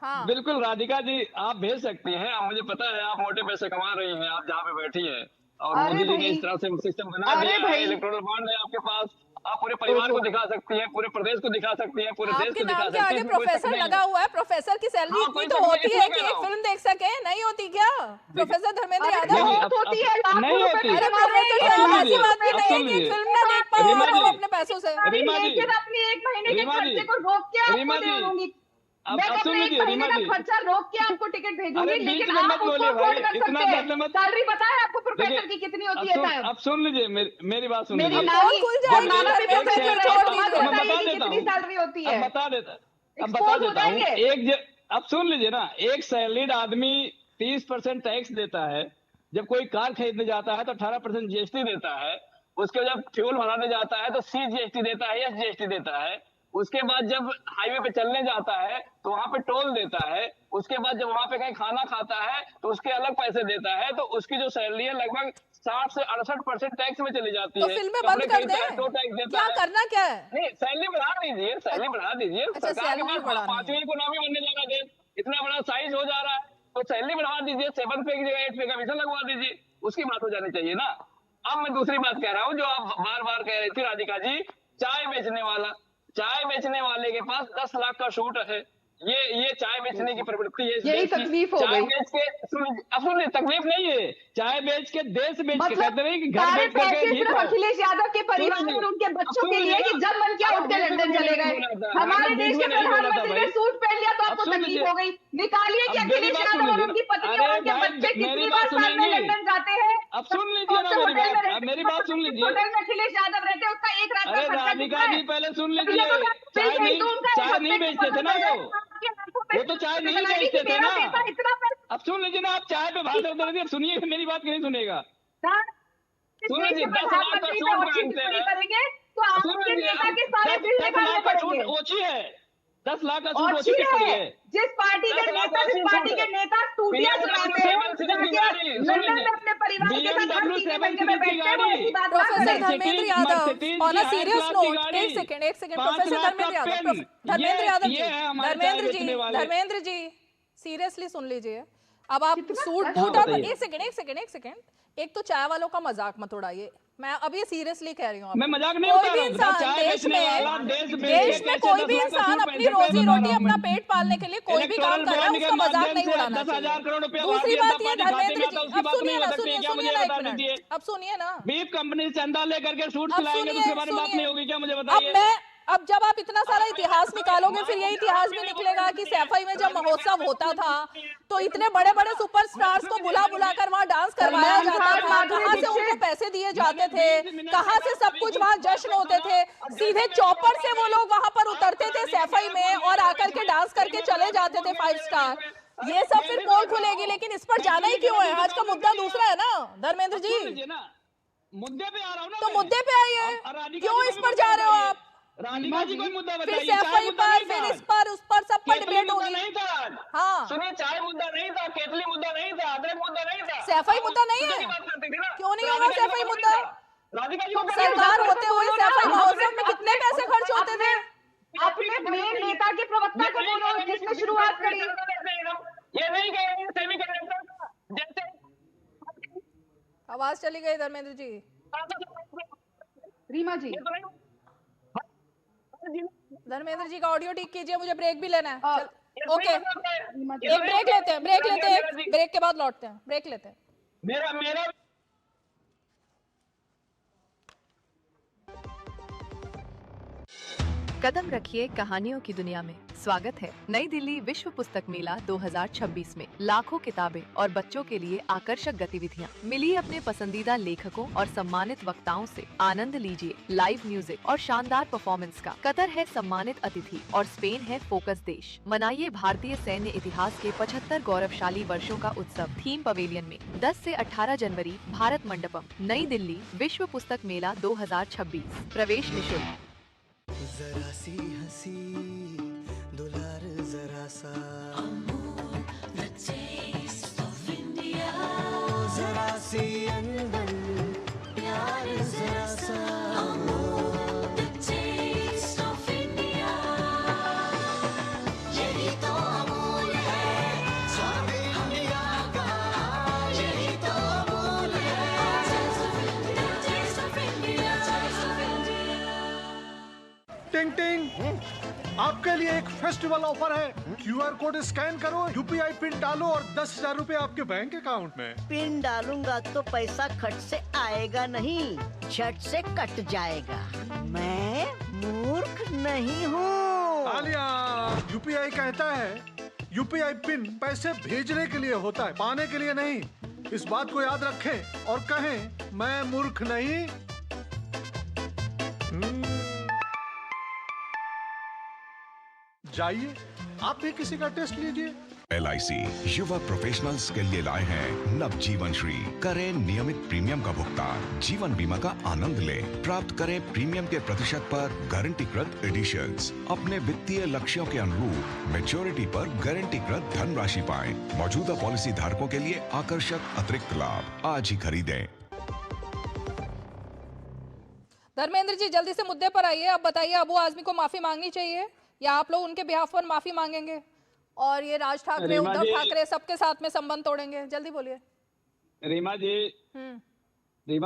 हाँ। बिल्कुल राधिका जी, आप भेज सकती हैं। मुझे पता है आप मोटे पैसे कमा रही हैं, आप जहाँ पे बैठी हैं, और मोदी जी ने इस तरह से सिस्टम बना दिया है, इलेक्टोरल बॉन्ड है आपके पास, आप पूरे परिवार को दिखा सकती हैं, पूरे प्रदेश को दिखा सकती हैं, पूरे देश को दिखा सकती हैं। आगे प्रोफेसर लगा हुआ है, प्रोफेसर की सैलरी इतनी तो होती है कि एक फिल्म देख सके, नहीं होती क्या? प्रोफेसर धर्मेंद्र यादव होती है, नहीं होती। अरे प्रोफेसर साहब ऐसी बात भी नहीं है कि फिल्म ना देख पा रहे हो अपने पैसों से। लेकिन अपनी एक महीने के खर्चे को रोक के आपको दे दूंगी। मैं अपने एक महीने का खर्चा रोक के आपको टिकट भेजूंगी, लेकिन आप उसको अफोर्ड कर सकते हैं। सैलरी पता है आपको प्रोफेसर की कितनी होती है? साहब अब सुन लीजिए, मेरी बात सुन मेरी लीजिए। नानी जाएगी, कितनी सैलरी होती है? अब बता देता हूँ। अब सुन लीजिए ना, एक सैलरीड आदमी 30% टैक्स देता है, जब कोई कार खरीदने जाता है तो 18% जीएसटी देता है, उसके जब फ्यूल भराने जाता है तो सीजीएसटी देता है, एसजीएसटी देता है, उसके बाद जब हाईवे पे चलने जाता है तो वहां पे टोल देता है, उसके बाद जब वहां पे कहीं खाना खाता है तो उसके अलग पैसे देता है, तो उसकी जो सैलरी है लगभग 60 से 68% टैक्स में चली जाती तो है। फिल्में बंद कर दे, तो टैक्स देता क्या है। करना क्या है? नहीं, सैलरी बढ़ा दीजिए, सैलरी बढ़ा दीजिए। अच्छा, सरकार के सैलरी पास बढ़ानी है। 5वीं इकोनॉमी बनने जा रहा है, इतना बड़ा साइज हो जा रहा है, तो सैलरी बढ़ा दीजिए, 7 पे की जगह 8 पे का वीजा लगवा दीजिए, उसकी बात हो जानी चाहिए ना। अब मैं दूसरी बात कह रहा हूँ, जो आप बार बार कह रही थी राधिका जी, चाय बेचने वाले के पास 10 लाख का शूट है, ये चाय बेचने की प्रवृत्ति है। यही तकलीफ हो चाय गई। बेच के सुनिए, तकलीफ नहीं है, चाय बेच के देश बेच के, मतलब कहते नहीं कि घर सारे बेच करके पैसे जी सिर्फ पाओ। अखिलेश यादव के परिवार सुनिए, और उनके बच्चों अब के लिए सुनिए कि ना, जब मन किया उठ के लंदन चले गए। हमारे देश के प्रधानमंत्री ने सूट पहन लिया तो आपको तकलीफ हो गई। निकालिए कि अखिलेश यादव और उनकी पत्नी और उनके बच्चे कितनी बार साल में लंदन जाते हैं। अब सुन लीजिए ना मेरी बात, अब मेरी बात सुन लीजिए। होटल में अखिलेश यादव रहते हैं, उसका एक रात का अरे खर्चा राधिका कितना जी है? पहले सुन तो लीजिए, ये तो चाय हफ्ते नहीं की बेचते थे ना वो तो चाय नहीं बनाएगी बेचते कि थे मेरा ना। पैसा इतना पैसा अब सुन लीजिए ना, आप चाय पे भाषण दे रही, अब सुनिए, मेरी बात नहीं सुनेगा। सुन लीजिए, 10 लाख का सूट मांगते हैं, करेंगे तो आपके नेता के सारे बिल 10 निकालने लाख का सूट पड़ेंगे। ओछी है, 10 लाख का सूट और ओछी की पड़ी है। जिस पार्टी के नेता टूटियां सुनाते हैं, जाके लंदन में अपने परिवार के साथ हर तीन महीने में बैठते हैं, वो ऐसी बात ना प्रोफेसर करें। Dharmendra Yadav, on a serious note, एक second professor Dharmendra Yadav, Dharmendra ji seriously सुन लीजिए। अब आप सूट बूट, अब एक सेकंड, एक तो चाय वालों का मजाक मत उड़ाइए, मैं अब ये सीरियसली कह रही हूँ। मैं मजाक नहीं कोई उड़ा भी रहा हूँ, इंसान चाय देश बेचने वाला देश में कोई भी इंसान अपनी रोजी रोटी, अपना पेट पालने के लिए कोई भी काम कर रहा है, उसका मजाक नहीं उड़ाना चाहिए। दूसरी बात ये धर्मेंद्र जी, अब सुनिए ना, अब सुनिए ना, बीफ कंपनी से चंदा लेकर के सूट सिलाएंगे तो उसके बारे में बात नहीं होगी क्या, मुझे बताइए। अब जब आप इतना सारा इतिहास निकालोगे, फिर ये इतिहास भी निकलेगा कि सैफई में जब महोत्सव होता था तो इतने बड़े बड़े सुपरस्टार्स को बुला कर वहाँ डांस करवाया जाता था, कहाँ से उनको पैसे दिए जाते थे, कहाँ से सब कुछ वहाँ जश्न होते थे, सीधे चौपर से वो लोग वहाँ पर उतरते थे सैफई में और आकर के डांस करके चले जाते थे 5 स्टार। ये सब फिर पोल खुलेगी, लेकिन इस पर जाना ही क्यों है? आज का मुद्दा दूसरा है ना धर्मेंद्र जी, मुद्दे पे आ रहा हूँ ना, तो मुद्दे पे आइए, क्यों इस पर जा रहे हो आप? राधिका जी कोई मुद्दा फिर बताइए। सैफई पर, फिर इस पर, उस पर, सब पर डिबेट होगी। नहीं था, हाँ, सुनिए, चाय मुद्दा नहीं था, केतली मुद्दा नहीं था, अदरक मुद्दा नहीं था, सैफई मुद्दा नहीं है, क्यों नहीं होगा सैफई मुद्दा? राधिका जी सरकार होते हुए सैफई महोत्सव में कितने पैसे खर्च होते थे? अपने मेन नेता के प्रवक्ता को बोलो जिसने शुरुआत करी। ये नहीं कहेंगे सेमीकंडक्टर जैसे। आवाज चली गई धर्मेंद्र जी। रीमा जी, धर्मेंद्र जी का ऑडियो ठीक कीजिए, मुझे ब्रेक भी लेना है। ओके, रीमा जी, एक ब्रेक लेते हैं, ब्रेक के बाद लौटते हैं, ब्रेक लेते हैं। मेरा कदम रखिए कहानियों की दुनिया में। स्वागत है नई दिल्ली विश्व पुस्तक मेला 2026 में। लाखों किताबें और बच्चों के लिए आकर्षक गतिविधियां। मिलिए अपने पसंदीदा लेखकों और सम्मानित वक्ताओं से। आनंद लीजिए लाइव म्यूजिक और शानदार परफॉर्मेंस का। कतर है सम्मानित अतिथि और स्पेन है फोकस देश। मनाइए भारतीय सैन्य इतिहास के 75 गौरवशाली वर्षों का उत्सव थीम पवेलियन में 10 से 18 जनवरी, भारत मंडपम, नई दिल्ली, विश्व पुस्तक मेला 2026। प्रवेश निःशुल्क। जरा सी हंसी दुलार जरा सा, जरा सी अनबन प्यार जरा सा, यही तो अमूल है स्वाद इंडिया का, यही तो अमूल टिंग टिंग, आपके लिए एक फेस्टिवल ऑफर है। QR कोड स्कैन करो, UPI पिन डालो और 10,000 रूपए आपके बैंक अकाउंट में। पिन डालूंगा तो पैसा खट से आएगा नहीं, झट से कट जाएगा। मैं मूर्ख नहीं हूँ। आलिया, UPI कहता है UPI पिन पैसे भेजने के लिए होता है, पाने के लिए नहीं। इस बात को याद रखें और कहें मैं मूर्ख नहीं। जाइए आप भी किसी का टेस्ट लीजिए। LIC युवा प्रोफेशनल्स के लिए लाए हैं नवजीवन श्री। करें नियमित प्रीमियम का भुगतान, जीवन बीमा का आनंद लें, प्राप्त करें प्रीमियम के प्रतिशत पर गारंटीकृत एडिशंस, अपने वित्तीय लक्ष्यों के अनुरूप मैच्योरिटी पर गारंटीकृत धनराशि पाएं। मौजूदा पॉलिसी धारकों के लिए आकर्षक अतिरिक्त लाभ आज ही खरीदें। धर्मेंद्र जी जल्दी से मुद्दे पर आइए। अब बताइए, अबू आजमी को माफी मांगनी चाहिए या आप लोग उनके बिहाफ पर माफी मांगेंगे और ये राज ठाकरे, उद्धव ठाकरे सबके साथ में संबंध तोड़ेंगे? जल्दी बोलिए। रीमा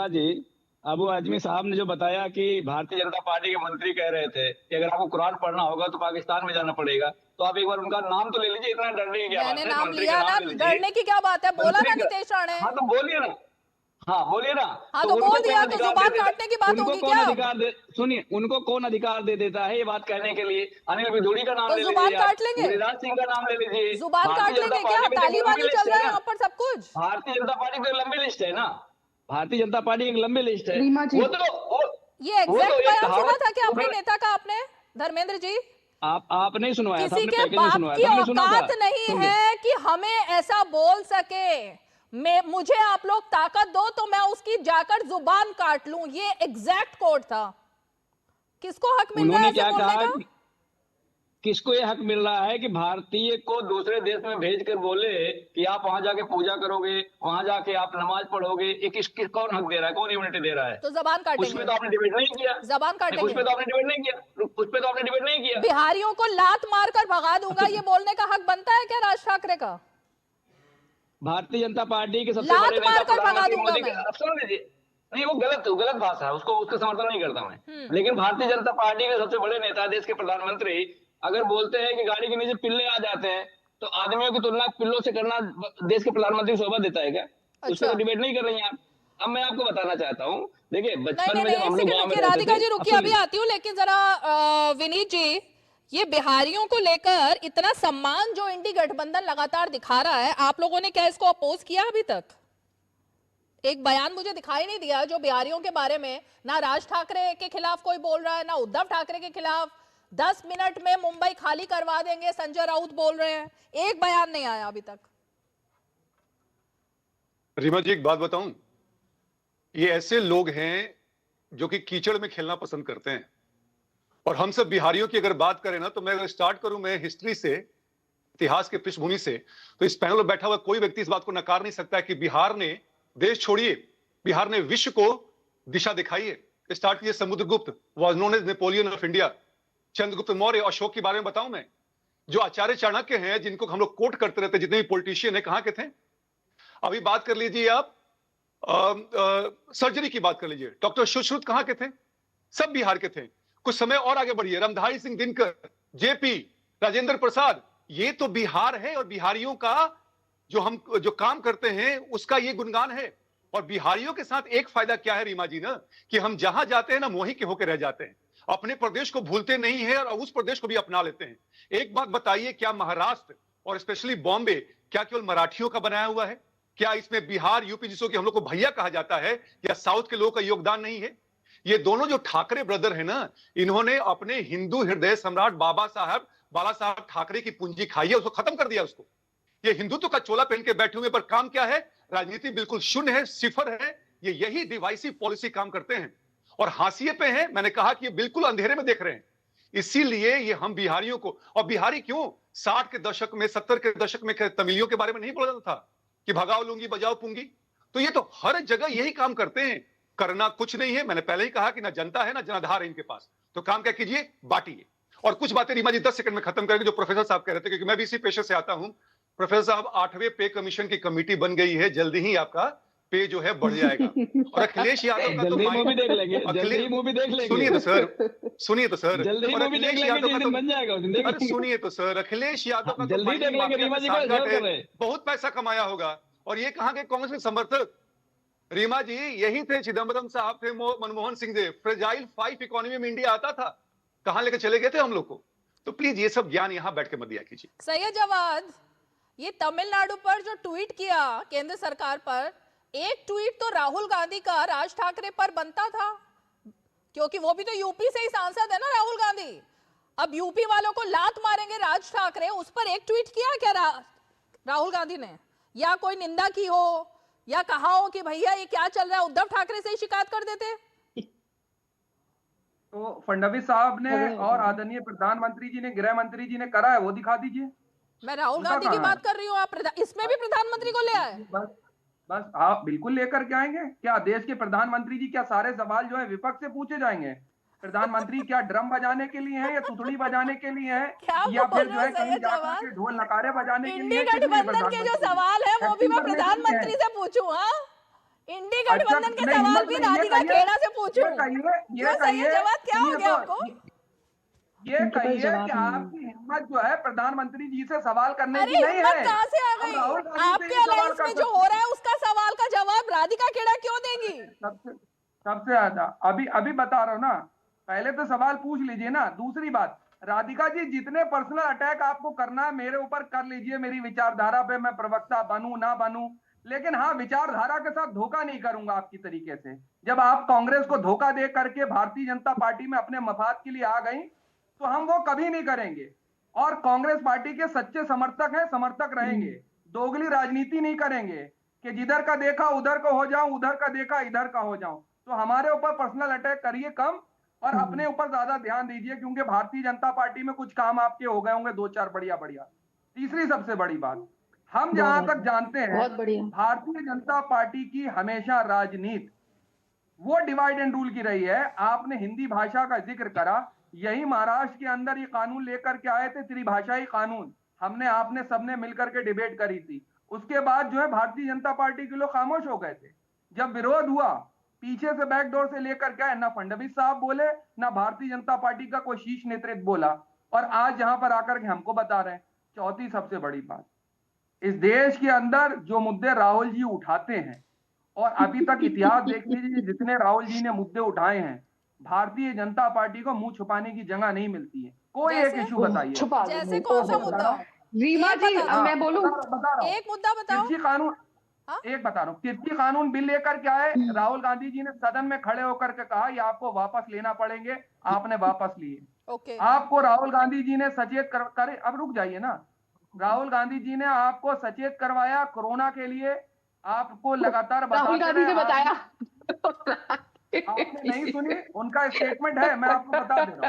जी, अबू आजमी साहब ने जो बताया कि भारतीय जनता पार्टी के मंत्री कह रहे थे कि अगर आपको कुरान पढ़ना होगा तो पाकिस्तान में जाना पड़ेगा, तो आप एक बार उनका नाम तो ले लीजिए। इतना डरने की क्या बात है? मैंने नाम लिया ना, डरने की क्या बात है? बोला ना नितेश राणे। हाँ तो बोलिए ना। हाँ बोलिए ना। हाँ तो बोल दिया तो जुबान काटने की बात होगी क्या? सुनिए, उनको कौन अधिकार दे देता है ये बात कहने के लिए? अनिल बिधूड़ी का नाम ले लीजिए, जुबान काट लेंगे, गिरिराज सिंह का नाम ले लीजिए। जुबान काट लेंगे क्या? तालिबानी चल रहा है यहाँ पर सब कुछ। भारतीय जनता पार्टी की लंबी लिस्ट है ना, भारतीय जनता पार्टी की एक लंबी लिस्ट है। ये एग्जैक्ट बयान सुना था क्या अपने नेता का आपने, धर्मेंद्र जी? आप नहीं सुनवाया था? किसी के बाप की औकात नहीं है कि हमें ऐसा बोल सके। मुझे आप लोग ताकत दो तो मैं उसकी जाकर जुबान काट लूं, ये एग्जैक्ट कोड था। किसको हक मिल रहा है ऐसे बोलने का? किसको ये हक मिल रहा है कि भारतीय को दूसरे देश में भेजकर बोले कि आप वहां जाके पूजा करोगे, वहां जाके आप नमाज पढ़ोगे? ये कौन हक दे रहा है, कौन इम्यूनिटी दे रहा है? तो जबान काटेंगे। उसमें तो आपने डिबेट नहीं किया। जबान काटेंगे। उसमें तो आपने डिबेट नहीं किया। उस पे तो आपने डिबेट नहीं किया। बिहारियों को लात मारकर भगा दूंगा, ये बोलने का हक बनता है क्या राज ठाकरे का? भारतीय जनता पार्टी के सबसे लात बड़े नेता मारकर भगा दूंगा मोदी, अब सुन लीजिए, नहीं वो गलत भाषा है, उसको समर्थन नहीं करता मैं। लेकिन भारतीय जनता पार्टी के सबसे बड़े नेता, देश के प्रधानमंत्री अगर बोलते हैं कि गाड़ी के नीचे पिल्ले आ जाते हैं, तो आदमियों की तुलना पिल्लों से करना देश के प्रधानमंत्री को शोभा देता है क्या? उस पर डिबेट नहीं कर रही हैं आप। अब मैं आपको बताना चाहता हूँ, देखिए बचपन में जब हम लोग गाँव में रहते थे। राधिका जी रुकिए, अभी आती हूँ, लेकिन जरा विनीत जी, ये बिहारियों को लेकर इतना सम्मान जो इंडी गठबंधन लगातार दिखा रहा है, आप लोगों ने क्या इसको अपोज किया अभी तक? एक बयान मुझे दिखाई नहीं दिया जो बिहारियों के बारे में, ना राज ठाकरे के खिलाफ कोई बोल रहा है, ना उद्धव ठाकरे के खिलाफ। 10 मिनट में मुंबई खाली करवा देंगे संजय राउत बोल रहे हैं, एक बयान नहीं आया अभी तक। रीमा जी एक बात बताऊं, ये ऐसे लोग हैं जो कि कीचड़ में खेलना पसंद करते हैं। और हम सब बिहारियों की अगर बात करें ना, तो मैं अगर स्टार्ट करूं मैं हिस्ट्री से, इतिहास के पृष्ठभूमि से, तो इस पैनल में बैठा हुआ कोई व्यक्ति इस बात को नकार नहीं सकता है कि बिहार ने, देश छोड़िए, बिहार ने विश्व को दिशा दिखाई है। स्टार्ट किए Samudragupta, was known as Napoleon of India, Chandragupta Maurya, Ashoka के बारे में बताऊं मैं, जो आचार्य चाणक्य हैं जिनको हम लोग कोट करते रहते, जितने भी पॉलिटिशियन है, कहां के थे? अभी बात कर लीजिए आप सर्जरी की बात कर लीजिए, डॉक्टर सुश्रुत कहां के थे? सब बिहार के थे। कुछ समय और आगे बढ़िए, रामधारी सिंह दिनकर, जेपी, राजेंद्र प्रसाद, ये तो बिहार है। और बिहारियों का जो काम करते हैं उसका ये गुणगान है। और बिहारियों के साथ एक फायदा क्या है रीमा जी ना, कि हम जहां जाते हैं ना मोही के होकर रह जाते हैं, अपने प्रदेश को भूलते नहीं है और उस प्रदेश को भी अपना लेते हैं। एक बात बताइए, क्या महाराष्ट्र और स्पेशली बॉम्बे क्या केवल मराठियों का बनाया हुआ है? क्या इसमें बिहार, यूपी जिसको कि हम लोग को भैया कहा जाता है, या साउथ के लोगों का योगदान नहीं है? ये दोनों जो ठाकरे ब्रदर है ना, इन्होंने अपने हिंदू हृदय सम्राट बाला साहब ठाकरे की पूंजी खाई है, उसको खत्म कर दिया उसको। ये हिंदुत्व का चोला पहन के बैठे हुए, पर काम क्या है? राजनीति बिल्कुल शून्य है, सिफर है। ये यही डिवाइसिव पॉलिसी काम करते हैं और हाशिए पे हैं। मैंने कहा कि ये बिल्कुल अंधेरे में देख रहे हैं। इसीलिए ये हम बिहारियों को, और बिहारी क्यों 60 के दशक में, 70 के दशक में तमिलियों के बारे में नहीं बोला जाता था कि भगाओ लूंगी बजाओ पूंगी? तो ये तो हर जगह यही काम करते हैं। करना कुछ नहीं है। मैंने पहले ही कहा कि ना जनता है ना जनाधार है इनके पास, तो काम क्या कीजिए, बांटिए। और कुछ बातें रीमा जी 10 सेकंड में खत्म करेंगे जो प्रोफेसर साहब कह रहे थे, क्योंकि मैं भी इसी पेशे से आता हूं। प्रोफेसर साहब, 8वें पे कमीशन की कमिटी बन गई है, जल्दी ही आपका पे जो है बढ़ जाएगा। और अखिलेश यादव का तो मूवी देख लेंगे, सुनिए तो सर, सुनिए तो सर, जल्दी मूवी देख लेंगे, बन जाएगा। अरे सुनिए तो सर, अखिलेश यादव का जल्दी देख लेंगे, बहुत पैसा कमाया होगा। और ये कहां के कांग्रेस के समर्थक? रीमा जी यही थे, चिदम्बरम साहब थे, मनमोहन सिंह थे। फ्रेजाइल 5 इकोनॉमी में इंडिया आता था, कहां लेकर चले गए थे हम लोग को? तो प्लीज ये सब ज्ञान यहां बैठ के मत दिया कीजिए। सैयद जवाद, ये तमिलनाडु पर जो ट्वीट किया केंद्र सरकार पर, एक ट्वीट तो राहुल गांधी का राज ठाकरे पर बनता था, क्योंकि वो भी तो यूपी से ही सांसद है ना राहुल गांधी। अब यूपी वालों को लात मारेंगे राज ठाकरे, उस पर एक ट्वीट किया क्या राहुल गांधी ने, या कोई निंदा की हो, या कहा हो कि भैया ये क्या चल रहा है, उद्धव ठाकरे से ही शिकायत कर देते? तो फडणवीस साहब ने और आदरणीय प्रधानमंत्री जी ने, गृह मंत्री जी ने करा है, वो दिखा दीजिए। मैं राहुल गांधी की बात कर रही हूँ, आप इसमें भी प्रधानमंत्री को ले आए? बस आप बिल्कुल लेकर के आएंगे। क्या देश के प्रधानमंत्री जी, क्या सारे सवाल जो है विपक्ष से पूछे जाएंगे? प्रधानमंत्री क्या ड्रम बजाने के लिए है, या तुतड़ी बजाने के लिए है, या फिर जो है कहीं जाकर के ढोल नकारे बजाने के लिए? इंडी गठबंधन के जो सवाल है वो भी मैं प्रधानमंत्री से पूछूं? हाँ, इंडी गठबंधन के सवाल भी राधिका खेड़ा से पूछूं? ये कहिए जवाब क्या हो गया आपको? ये कहिए कि आपकी हिम्मत जो है प्रधानमंत्री जी से सवाल करने की नहीं है। कहाँ से आ गई? आपके अलायंस में जो हो रहा है उसका सवाल का जवाब राधिका खेड़ा क्यों देंगी? सबसे ज्यादा अभी बता रहा हूँ ना, पहले तो सवाल पूछ लीजिए ना। दूसरी बात, राधिका जी जितने पर्सनल अटैक आपको करना है मेरे ऊपर कर लीजिए, मेरी विचारधारा पे, मैं प्रवक्ता बनूं ना बनूं, लेकिन हाँ, विचारधारा के साथ धोखा नहीं करूंगा आपकी तरीके से। जब आप कांग्रेस को धोखा दे करके भारतीय जनता पार्टी में अपने मफाद के लिए आ गई, तो हम वो कभी नहीं करेंगे, और कांग्रेस पार्टी के सच्चे समर्थक हैं, समर्थक रहेंगे। दोगली राजनीति नहीं करेंगे कि जिधर का देखा उधर का हो जाऊं, उधर का देखा इधर का हो जाऊं। तो हमारे ऊपर पर्सनल अटैक करिए कम, और अपने ऊपर ज्यादा ध्यान दीजिए, क्योंकि भारतीय जनता पार्टी में कुछ काम आपके हो गए होंगे, 2-4 बढ़िया। तीसरी सबसे बड़ी बात, हम जहां तक जानते हैं, भारतीय जनता पार्टी की हमेशा राजनीति वो डिवाइड एंड रूल की रही है। आपने हिंदी भाषा का जिक्र करा, यही महाराष्ट्र के अंदर ये कानून लेकर के आए थे, त्रिभाषाई कानून। हमने आपने सबने मिलकर के डिबेट करी थी। उसके बाद जो है भारतीय जनता पार्टी के लोग खामोश हो गए थे। जब विरोध हुआ, पीछे से बैकडोर से लेकर के आए, ना फडणवीस साहब बोले, ना भारतीय जनता पार्टी का कोई शीर्ष नेतृत्व बोला, और आज यहां पर आकर के हमको बता रहे हैं। चौथी सबसे बड़ी बात, इस देश के अंदर जो मुद्दे राहुल जी उठाते हैं, और अभी तक इतिहास देख लीजिए, जितने राहुल जी ने मुद्दे उठाए हैं, भारतीय जनता पार्टी को मुंह छुपाने की जगह नहीं मिलती है। कोई एक इशू बताइए। जैसे कौन सा मुद्दा? रीमा जी, मैं बोलूं? एक मुद्दा बताओ। कृषि कानून, एक बता रहा हूँ, कृषि कानून बिल लेकर के आए, राहुल गांधी जी ने सदन में खड़े होकर के कहा ये आपको वापस लेना पड़ेंगे, आपने वापस लिए। आपको राहुल गांधी जी ने सचेत कर, अब रुक जाइए ना, राहुल गांधी जी ने आपको सचेत करवाया कोरोना के लिए, आपको लगातार राहुल गांधी ने बताया, आपने नहीं सुनी, उनका स्टेटमेंट है, मैं आपको बता दे रहा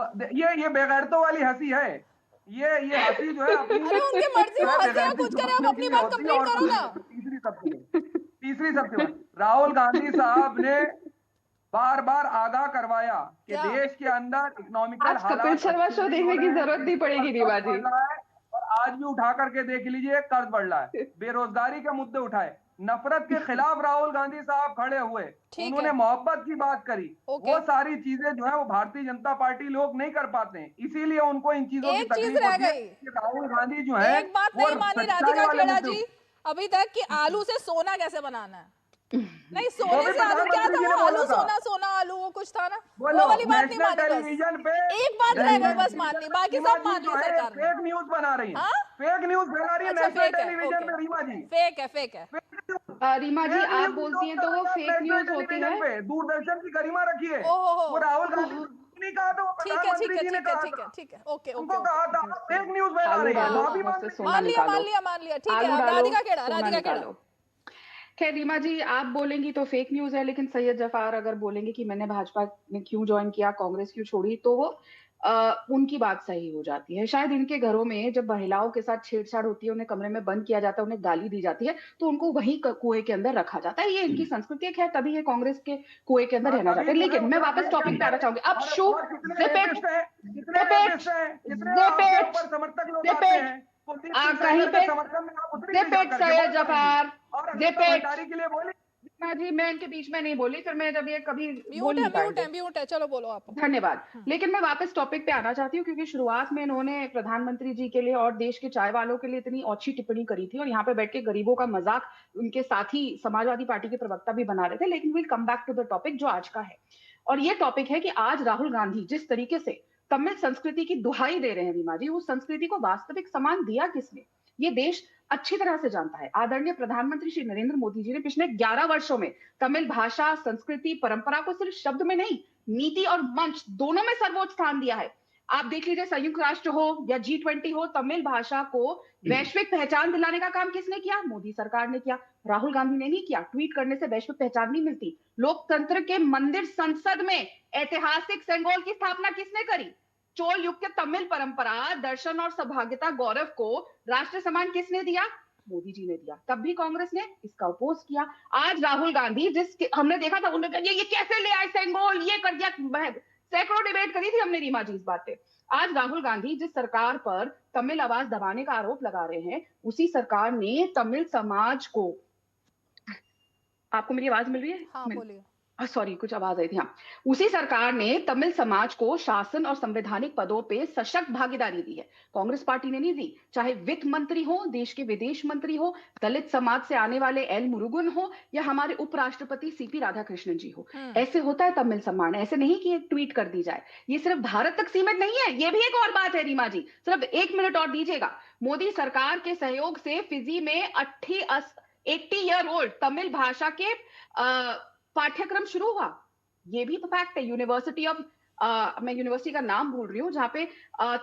हूँ। ये बेगैरतों वाली हंसी है, ये हंसी जो है अपनी, उनकी मर्जी, वो हंसे कुछ करे, आप अपनी बात कंप्लीट करो ना। तीसरी सबसे बात, राहुल गांधी साहब ने बार बार आगाह करवाया कि देश के अंदर इकोनॉमिकल हालात, कपिल शर्मा शो देखने की जरूरत नहीं पड़ेगी रीवा जी, और आज भी उठा करके देख लीजिए, कर्ज बढ़ रहा है, बेरोजगारी के मुद्दे उठाए, नफरत के खिलाफ राहुल गांधी साहब खड़े हुए, उन्होंने मोहब्बत की बात करी। वो सारी चीजें जो है वो भारतीय जनता पार्टी लोग नहीं कर पाते हैं, इसीलिए उनको इन चीजों की तकलीफ होती है कि राहुल गांधी जो है, एक बात नहीं मानी राधिका खेड़ा जी अभी तक कि आलू से सोना कैसे बनाना है। नहीं, सोने से आलू क्या था, वो आलू सोना आलू वो कुछ था ना, वो वाली बात नहीं मानी। टेलीविजन पे एक बात रह गई बस माननी, बाकी सब मान ली सरकार। फेक न्यूज बना रही है, फेक न्यूज फैला रही है नेशनल टेलीविजन पे। रीमा जी, फेक है। रीमा जी आप बोलती हैं तो वो फेक न्यूज होती है। दूरदर्शन की गरिमा रखी है, वो राहुल गांधी नहीं कहा था, प्रधानमंत्री जी ने कहा था। ठीक है, ओके, उनको कहा था फेक न्यूज फैला रही है, मान लिया, ठीक है। राधिका खेड़ा खैर रीमा जी आप बोलेंगी तो फेक न्यूज है, लेकिन सैयद जफार अगर बोलेंगे कि मैंने भाजपा में क्यों ज्वाइन किया, कांग्रेस क्यों छोड़ी, तो वो उनकी बात सही हो जाती है। शायद इनके घरों में जब महिलाओं के साथ छेड़छाड़ होती है, उन्हें कमरे में बंद किया जाता है, उन्हें गाली दी जाती है, तो उनको वहीं कुएं के अंदर रखा जाता है। ये इनकी संस्कृति है, तभी ये कांग्रेस के कुएं के अंदर रहना चाहते हैं। लेकिन मैं वापस टॉपिक पे आना चाहूंगी। अब शो सैयद जफार जी, मैं इनके बीच में नहीं बोली, फिर मैं जब ये कभी म्यूट है, चलो बोलो आप। धन्यवाद। लेकिन मैं वापस टॉपिक पे आना चाहती हूँ, क्योंकि शुरुआत में इन्होंने प्रधानमंत्री जी के लिए और देश के चाय वालों के लिए इतनी अच्छी टिप्पणी करी थी, और यहाँ पे बैठ के गरीबों का मजाक उनके साथी समाजवादी पार्टी के प्रवक्ता भी बना रहे थे। लेकिन will come back to the topic जो आज का है, और ये टॉपिक है कि आज राहुल गांधी जिस तरीके से तमिल संस्कृति की दुहाई दे रहे हैं रीमा जी, उस संस्कृति को वास्तविक सम्मान दिया किसने, ये देश अच्छी तरह से जानता है। आदरणीय प्रधानमंत्री श्री नरेंद्र मोदी जी ने पिछले 11 वर्षों में तमिल भाषा, संस्कृति, परंपरा को सिर्फ शब्द में नहीं, नीति और मंच दोनों में सर्वोच्च स्थान दिया है। आप देख लीजिए, संयुक्त राष्ट्र हो या G20 हो, तमिल भाषा को वैश्विक पहचान दिलाने का काम किसने किया? मोदी सरकार ने किया, राहुल गांधी ने नहीं किया। ट्वीट करने से वैश्विक पहचान नहीं मिलती। लोकतंत्र के मंदिर संसद में ऐतिहासिक सेंगोल की स्थापना किसने करी? चोल युग के तमिल परंपरा, दर्शन और सौभाग्यता गौरव को राष्ट्र सम्मान किसने दिया? मोदी जी ने दिया। तब भी कांग्रेस ने इसका अपोज किया। आज राहुल गांधी, जिस हमने देखा था, उन्होंने कहा ये कैसे ले आए सेंगोल, ये कर दिया, सैकड़ों डिबेट करी थी हमने रीमा जी इस बात पे। आज राहुल गांधी जिस सरकार पर तमिल आवाज दबाने का आरोप लगा रहे हैं, उसी सरकार ने तमिल समाज को, आपको मेरी आवाज मिल रही है? हाँ, बोलिए। सॉरी, कुछ आवाज आई थी। हाँ, उसी सरकार ने तमिल समाज को शासन और संवैधानिक पदों पे सशक्त भागीदारी दी है। कांग्रेस पार्टी ने नहीं दी। चाहे वित्त मंत्री हो, देश के विदेश मंत्री हो, दलित समाज से आने वाले एल मुरुगन हो या हमारे उपराष्ट्रपति सीपी राधाकृष्णन जी हो। ऐसे होता है तमिल सम्मान। ऐसे नहीं कि एक ट्वीट कर दी जाए। ये सिर्फ भारत तक सीमित नहीं है, ये भी एक और बात है रीमा जी, सिर्फ 1 मिनट और दीजिएगा। मोदी सरकार के सहयोग से फिजी में 80 ईयर ओल्ड तमिल भाषा के पाठ्यक्रम शुरू हुआ। ये भी फैक्ट है। यूनिवर्सिटी ऑफ, मैं यूनिवर्सिटी का नाम भूल रही हूँ, जहां पे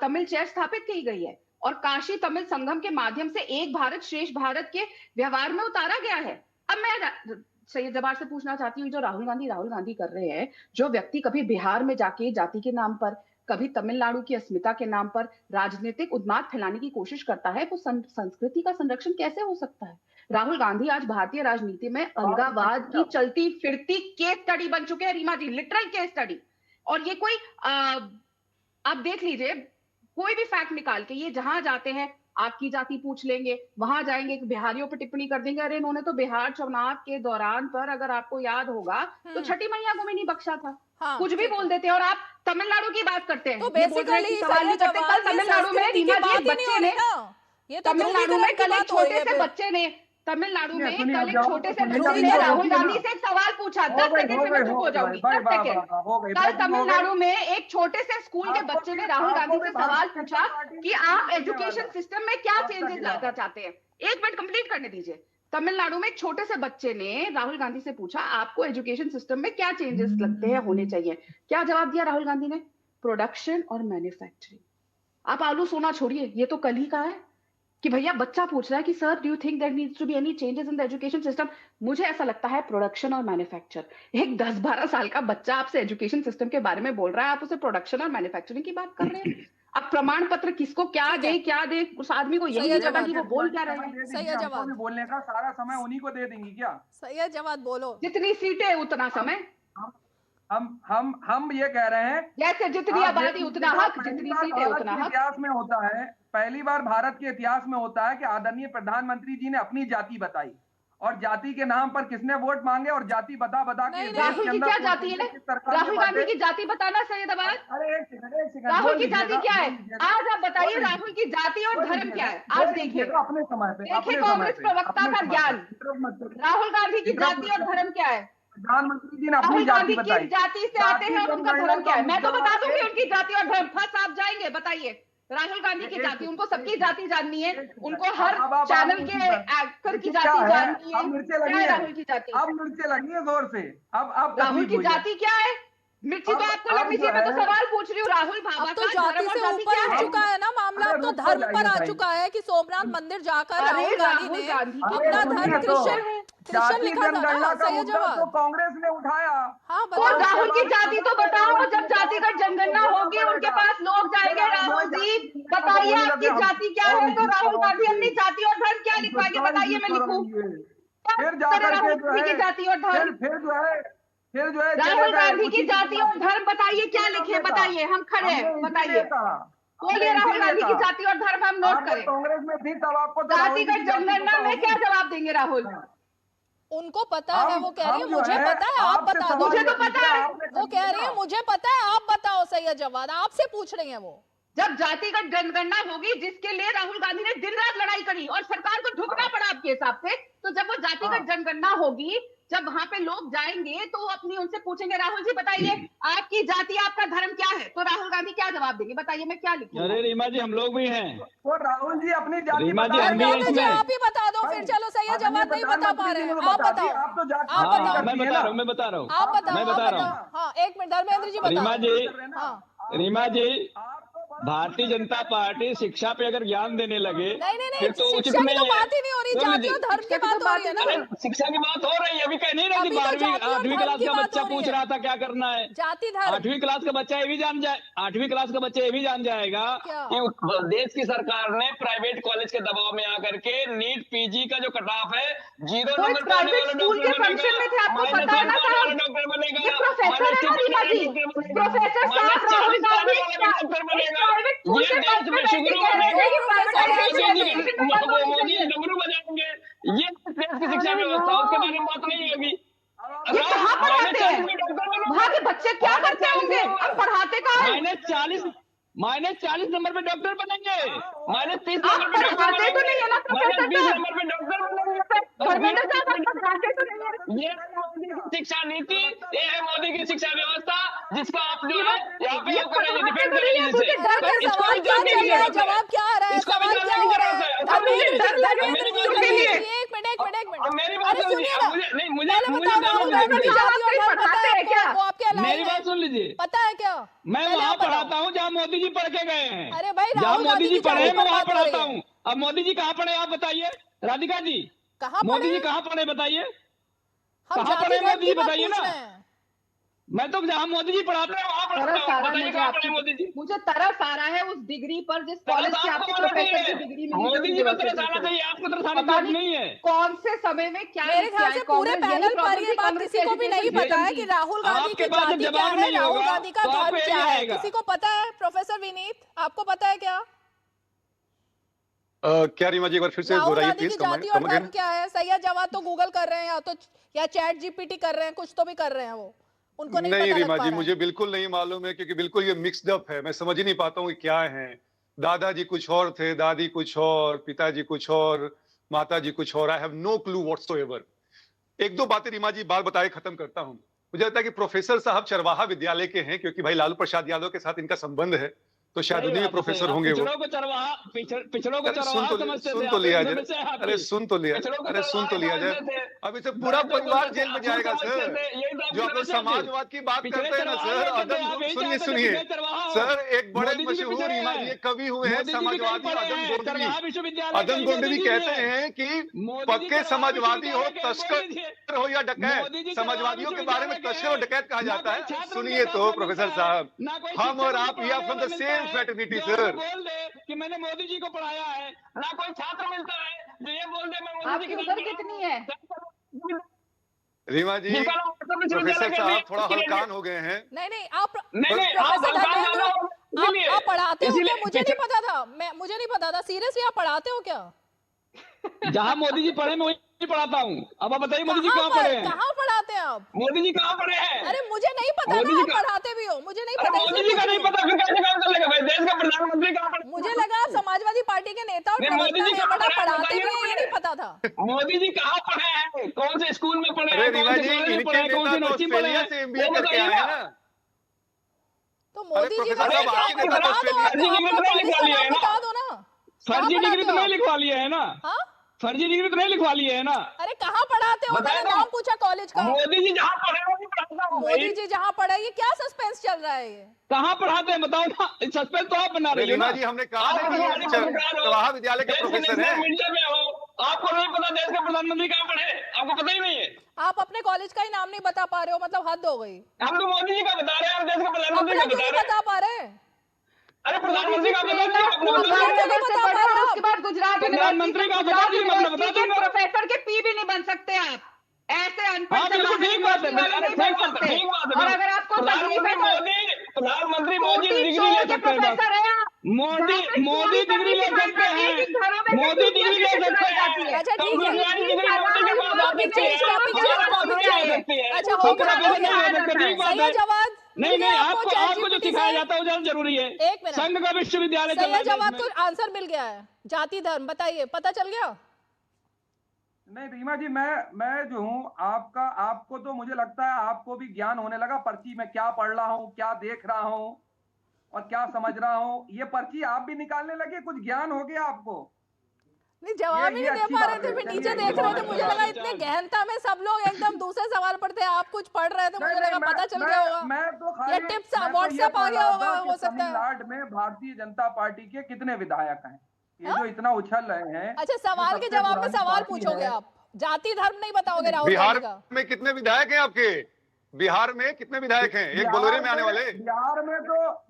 तमिल चेयर स्थापित की गई है और काशी तमिल संगम के माध्यम से एक भारत श्रेष्ठ भारत के व्यवहार में उतारा गया है। अब मैं सैयद जवार से पूछना चाहती हूँ, जो राहुल गांधी कर रहे हैं, जो व्यक्ति कभी बिहार में जाके जाति के नाम पर, कभी तमिलनाडु की अस्मिता के नाम पर राजनीतिक उन्माद फैलाने की कोशिश करता है, वो संस्कृति का संरक्षण कैसे हो सकता है? राहुल गांधी आज भारतीय राजनीति में अलगाववाद की चलती फिरती केस स्टडी बन चुके हैं रीमा जी, लिटरल केस स्टडी। और ये कोई आप देख लीजिए, कोई भी फैक्ट निकाल के, ये जहां जाते हैं आपकी जाति पूछ लेंगे, वहां जाएंगे बिहारियों पर टिप्पणी कर देंगे, अरे इन्होंने तो बिहार चुनाव के दौरान पर, अगर आपको याद होगा, तो छठी मैया को भी नहीं बख्शा था। हाँ, कुछ भी बोल देते हैं। और आप तमिलनाडु की बात करते हैं, तो बेसिकली सवाल नहीं करते। कल तमिलनाडु में रीमा जी एक बच्चे ने, तमिलनाडु में कल एक छोटे से बच्चे ने, तमिलनाडु में कल एक छोटे से बच्चे ने राहुल गांधी से एक सवाल पूछा। 10 सेकंड से मैं चुप हो जाऊंगी, 10 सेकंड। कल तमिलनाडु में एक छोटे से स्कूल के बच्चे ने राहुल गांधी से सवाल पूछा कि आप एजुकेशन सिस्टम में क्या चेंजेस लाना चाहते हैं। 1 मिनट कंप्लीट करने दीजिए। तमिलनाडु में एक छोटे से बच्चे ने राहुल गांधी से पूछा, आपको एजुकेशन सिस्टम में क्या चेंजेस लगते हैं होने चाहिए? क्या जवाब दिया राहुल गांधी ने? प्रोडक्शन और मैन्युफैक्चरिंग। आप आलू सोना छोड़िए, ये तो कल ही कहा है कि भैया बच्चा पूछ रहा है कि sir, do you think there needs to be any changes in the education system? मुझे ऐसा लगता है प्रोडक्शन और मैन्युफैक्चर। एक 10-12 साल का बच्चा आपसे एजुकेशन सिस्टम के बारे में बोल रहा है, आप उसे प्रोडक्शन और मैन्युफैक्चरिंग की बात कर रहे हैं। अब प्रमाण पत्र किसको क्या दे, उस आदमी को यही जगह कि वो बोल क्या रहे हैं। सही है जवाब। बोलने का सारा समय उन्हीं को दे देंगी क्या? सही है जवाब, बोलो। जितनी सीटें उतना समय। हम ये कह रहे हैं, जैसे जितनी आबादी उतना हक, जितनी सीटें उतना हक। इतिहास में होता है, पहली बार भारत के इतिहास में होता है कि आदरणीय प्रधानमंत्री जी ने अपनी जाति बताई, और जाति के नाम पर किसने वोट मांगे, और जाति बता के राहुल की क्या जाति है? राहुल गांधी की जाति बताना सैयद अब्बास। राहुल की जाति क्या है? आज आप बताइए, राहुल की जाति और धर्म क्या है? आज देखिए, अपने समय पे, देखिए कांग्रेस प्रवक्ता का ज्ञान। राहुल गांधी की जाति और धर्म क्या है? प्रधानमंत्री जी ने राहुल गांधी किस जाति से आते हैं और उनका धर्म क्या है? मैं तो बता दूंगी उनकी जाति और धर्म। फंस आप जाएंगे, बताइए राहुल गांधी की जाति। उनको सबकी जाति जाननी है, उनको हर चैनल के एक्टर की जाति जाननी है। क्या है राहुल की जाति? अब मिर्चे लगी है जोर से। अब राहुल की जाति क्या है? मिर्ची तो आपको लगनी चाहिए, मैं तो सवाल पूछ रही हूँ। राहुल भाभा तो जाति से ऊपर आ चुका है ना मामला, अब तो धर्म पर आ चुका है कि सोमनाथ मंदिर जाकर राहुल गांधी ने अपना धर्म क्रिश्चियन लिखा था ना। सही है जवाब। तो कांग्रेस ने उठाया। हाँ, और राहुल की जाति तो बताओ, जब जातिगत जनगणना होगी उनके पास लोग जाएंगे, राहुल जी बताइए आपकी जाति क्या है, तो राहुल गांधी अपनी जाति और धर्म क्या लिखवाएंगे? बताइए, मैं लिखूं फिर जाकर राहुल गांधी की जाति और धर्म? फिर जो है राहुल गांधी की जाति और धर्म बताइए, क्या लिखे? बताइए, हम खड़े हैं, बताइए, बोलिए। राहुल गांधी की जाति और धर्म हम नोट करें। कांग्रेस में थी तब आपको जातिगत जनगणना में क्या जवाब देंगे राहुल? उनको पता है, वो कह रही है मुझे पता है, आप बता दो। मुझे तो पता है, वो कह रही है मुझे पता है, आप बताओ। सही है जवाब, आपसे पूछ रही है वो। जब जातिगत जनगणना होगी, जिसके लिए राहुल गांधी ने दिन रात लड़ाई करी और सरकार को झुकना पड़ा आपके हिसाब से, तो जब वो जातिगत जनगणना होगी जब वहां पे लोग जाएंगे तो वो अपनी उनसे पूछेंगे, राहुल जी बताइए आपकी जाति आपका धर्म क्या है, तो राहुल गांधी क्या जवाब देंगे, बताइए मैं क्या लिखूं? अरे रीमा जी हम लोग भी हैं। वो राहुल जी अपनी जाति रीमा जी बता हम भी रहे हैं हैं। इसमें। आप ही बता दो फिर। चलो सही जवाब नहीं बता पा रहे हैं, आप बताओ। आप तो जाति आप बताओ। मैं बता रहा हूँ आप बताओ, मैं आप बता रहा हूँ। बताओ। हाँ, एक मिनट धर्मेंद्र जी बताओ। रीमा जी भारतीय जनता पार्टी शिक्षा पे अगर ज्ञान देने लगे नहीं, फिर तो उचित शिक्षा की नहीं तो है। बात ही नहीं हो रही, जाति और धर्म की बात हो रही है ना। अरे शिक्षा की बात हो रही है, अभी कह नहीं रही अभी थी। तो 12वीं जाति और 8वीं धर्म क्लास की का बात बच्चा हो रही पूछ है। रहा था क्या करना है। जाति धर्म 8वीं क्लास का बच्चा ये भी जान जाए, 8वीं क्लास का बच्चा ये भी जान जाएगा कि देश की सरकार ने प्राइवेट कॉलेज के दबाव में आकर के नीट पीजी का जो कट ऑफ है 0 तो नंबर प्राइवेट स्कूल के फंक्शन में थे, आपको पता है ना साहब, डॉक्टर बनेगा, ये प्रोफेसर है ना रीमा जी, प्रोफेसर साहब राहुल गांधी डॉक्टर बनेगा। प्राइवेट स्कूल के देश में शुरू मोदी डमरू बजाएंगे, ये देश की शिक्षा व्यवस्था, उसके बारे में बात नहीं होगी। ये कहाँ पढ़ाते हैं? वहाँ के बच्चे क्या करते होंगे और पढ़ाते कहाँ हैं? -40 नंबर पे डॉक्टर बनेंगे, -30 आप नंबर पे डॉक्टर पढ़ाते तो नहीं है ना प्रोफेसर -20 साहब? नंबर पे डॉक्टर बनेंगे। धर्मेंद्र साहब आप पढ़ाते तो नहीं है? ये मोदी की शिक्षा नीति, ये है मोदी की शिक्षा व्यवस्था, जिसका आप जो है यहाँ पे डिफेंड करेंगे। सवाल क्या चल रहा है, जवाब क्या आ रहा है, सवाल क्या हो रहा है? धर्मेंद्र जी एक मिनट मेरी बात अरे सुनिए ना, नहीं मुझे पहले बताओ राहुल गांधी की जाति और धर्म पता है क्या? वो आपके अलावा मेरी बात सुन लीजिए, पता है क्या? मैं पहले वहाँ आप बताओ। पढ़ाता हूँ जहाँ मोदी जी पढ़ के गए हैं। अरे भाई जहाँ राहुल मोदी गांधी जी की पढ़े जाति हैं मैं पर वहाँ बात हो रही पढ़ाता है। हूँ। अब मोदी जी कहाँ पढ़े आप बताइए, राधिका जी कहाँ मोदी पढ़े? जी कहाँ पढ़े बताइए, हम कहाँ जाति पढ़े धर्म मोदी की जी बात बताइए पूछ ना। रहे हैं। मैं तो जहाँ मोदी जी पढ़ाते हैं वहाँ पढ़ाता तरस आ हूँ, रहा है बताइए मुझे कहाँ पढ़े आपकी, मोदी जी। मुझे तरस आ रहा है उस डिग्री पर जिस तरस कॉलेज से आपको आपके आना प्रोफेसर चाहिए। की डिग्री मिली मोदी जी को तरस आना चाहिए, आपको तरस आने की पता जरूरत नहीं है। कौन से समय में क्या मेरे लिखा ख्याल है से पूरे कांग्रेस, पैनल यही पर प्रॉब्लम ये थी बात कांग्रेस किसी को भी नहीं एजुकेशन पता है सिस्टम कि की। राहुल गांधी आपके की पास जब जाति क्या जवाब है, नहीं राहुल होगा, गांधी का तो धर्म आपको क्या यही है, आएगा। किसी को पता है? प्रोफेसर विनीत आपको पता है क्या? क्या रीमा जी एक बार फिर से राहुल दोहराइए गांधी की प्लीज। जाति और धर्म क्या है? सही जवाब तो गूगल कर रहे हैं या चैट जीपीटी कर रहे हैं, कुछ तो भी कर रहे हैं वो, उनको नहीं पता लग रीमा पा जी रहा है। मुझे बिल्कुल नहीं मालूम है, क्योंकि बिल्कुल ये मिक्सड अप है, मैं समझ ही नहीं पाता हूँ कि क्या है। दादाजी कुछ और थे, दादी कुछ और, पिताजी कुछ और, माताजी कुछ और। I have no clue whatsoever. एक दो बातें रीमा जी बात बताए खत्म करता हूँ। मुझे लगता है कि प्रोफेसर साहब चरवाहा विद्यालय के हैं, क्योंकि भाई लालू प्रसाद यादव के साथ इनका संबंध है, तो शायद उन्हीं में प्रोफेसर होंगे वो। पिछड़ों को चरवाहा समझते थे। सुन तो लिया जाए, अरे सुन तो लिया, अरे सुन तो लिया जाए। अब इसे पूरा परिवार जेल में जाएगा सर, जो आप लोग समाजवाद की बात करते हैं ना सर। सुनिए सर, एक बड़े मशहूर ये कवि हुए हैं समाजवादी अदम गोंडवी कहते हैं कि पक्के समाजवादी हो, तस्कर हो या डकैत, समाजवादियों के बारे में तस्कर और डकैत कहा जाता है। सुनिए तो प्रोफेसर साहब, हम और आप we are from the same fraternity sir. बोल दे कि मैंने मोदी जी को पढ़ाया है, ना कोई छात्र मिलता है जो ये बोल दे मैं मोदी जी आपकी की उम्र कितनी है? रीमा जी प्रोफेसर साहब थोड़ा हल्कान हो गए हैं। नहीं आप प्रोफेसर धर्मेंद्र आप पढ़ाते हो क्या? मुझे नहीं पता था, मुझे नहीं पता था सीरियसली। आप पढ़ाते हो क्या? जहाँ मोदी जी पढ़े मैं वहीं पढ़ाता हूँ। अब आप बताइए मोदी जी कहाँ पढ़े हैं? कहाँ पढ़ाते हैं आप? मोदी जी कहाँ पढ़े हैं? अरे मुझे नहीं पता ना, आप पढ़ाते भी हो, मुझे नहीं पता। मोदी जी का नहीं पता फिर कैसे काम कर लेगा भाई? देश का प्रधानमंत्री कहाँ पढ़े? मुझे लगा आप समाजवादी पार्टी के नेता और मोदी जी प्रवक्ता हैं, पढ़ाते भी हैं, ये नहीं पता था। मोदी जी कहाँ पढ़े हैं? कौन से स्कूल में पढ़े अरे हैं? रीमा जी इनके नेता तो ऑस्ट्रेलिया से एमबीए करके आए हैं ना। तो मोदी जी बता दो ना, फर्जी डिग्री तो नहीं लिखवा लिए है ना? फर्जी डिग्री तो नहीं लिखवा लिए है ना? अरे कहाँ पढ़ाते हो? मैंने नाम पूछा कॉलेज का। मोदी जी जहाँ पढ़े वहीं पढ़ाता हूँ। मोदी जी जहाँ पढ़े, ये क्या सस्पेंस चल रहा है? ये कहाँ पढ़ाते हैं बताओ ना, सस्पेंस तो आप बना रही हो ना। जी हमने कहा चरवाहा विद्यालय के प्रोफेसर हैं। मीडिया में हो, आपको नहीं पता देश का प्रधानमंत्री कहाँ पढ़े? आपको पता ही नहीं है। आप अपने कॉलेज का ही नाम नहीं बता पा रहे हो, मतलब हद हो गई। हम तो मोदी जी का बता रहे हैं और देश का प्रधानमंत्री का बता रहे हैं। बता पा रहे? अरे प्रधानमंत्री का उसके बाद गुजरात प्रधानमंत्री का प्रोफेसर के पी भी नहीं बन सकते आप, ऐसे अनपढ़ ठीक बात है। और अगर आपको प्रधानमंत्री मोदी डिग्री ले सकते हैं, मोदी डिग्री ले सकते हैं, मोदी डिग्री ले सकते हैं। अच्छा ठीक है, अच्छा होगा। सही जवाब नहीं आपको जो सिखाया जाता है वो ज्यादा जरूरी है। एक मिनट, संघ का विश्वविद्यालय सही जवाब तो आंसर मिल गया है। जाति धर्म बताइए, पता चल गया? नहीं रीमा जी, मैं जो हूँ आपको तो मुझे लगता है आपको भी ज्ञान होने लगा पर्ची में क्या पढ़ रहा हूँ, क्या देख रहा हूँ और क्या समझ रहा हूँ। ये पर्ची आप भी निकालने लगे, कुछ ज्ञान हो गया आपको। नहीं, जवाब ही नहीं दे पा रहे थे, फिर नीचे देख रहे थे, मुझे लगा इतने गहनता में सब लोग एकदम दूसरे सवाल पढ़ते हैं, आप कुछ पढ़ रहे थे, मुझे लगा पता चल गया होगा। मैं तो ये टिप्स व्हाट्सएप आ गया होगा, हो सकता है। तमिलनाडु में भारतीय जनता पार्टी के कितने विधायक हैं? ये जो इतना उछल रहे हैं। अच्छा, सवाल के जवाब में सवाल पूछोगे आप, जाति धर्म नहीं बताओगे राहुल बिहार गांधी का? में कितने विधायक हैं आपके? बिहार में कितने विधायक हैं? एक बोलोरे में आने वाले।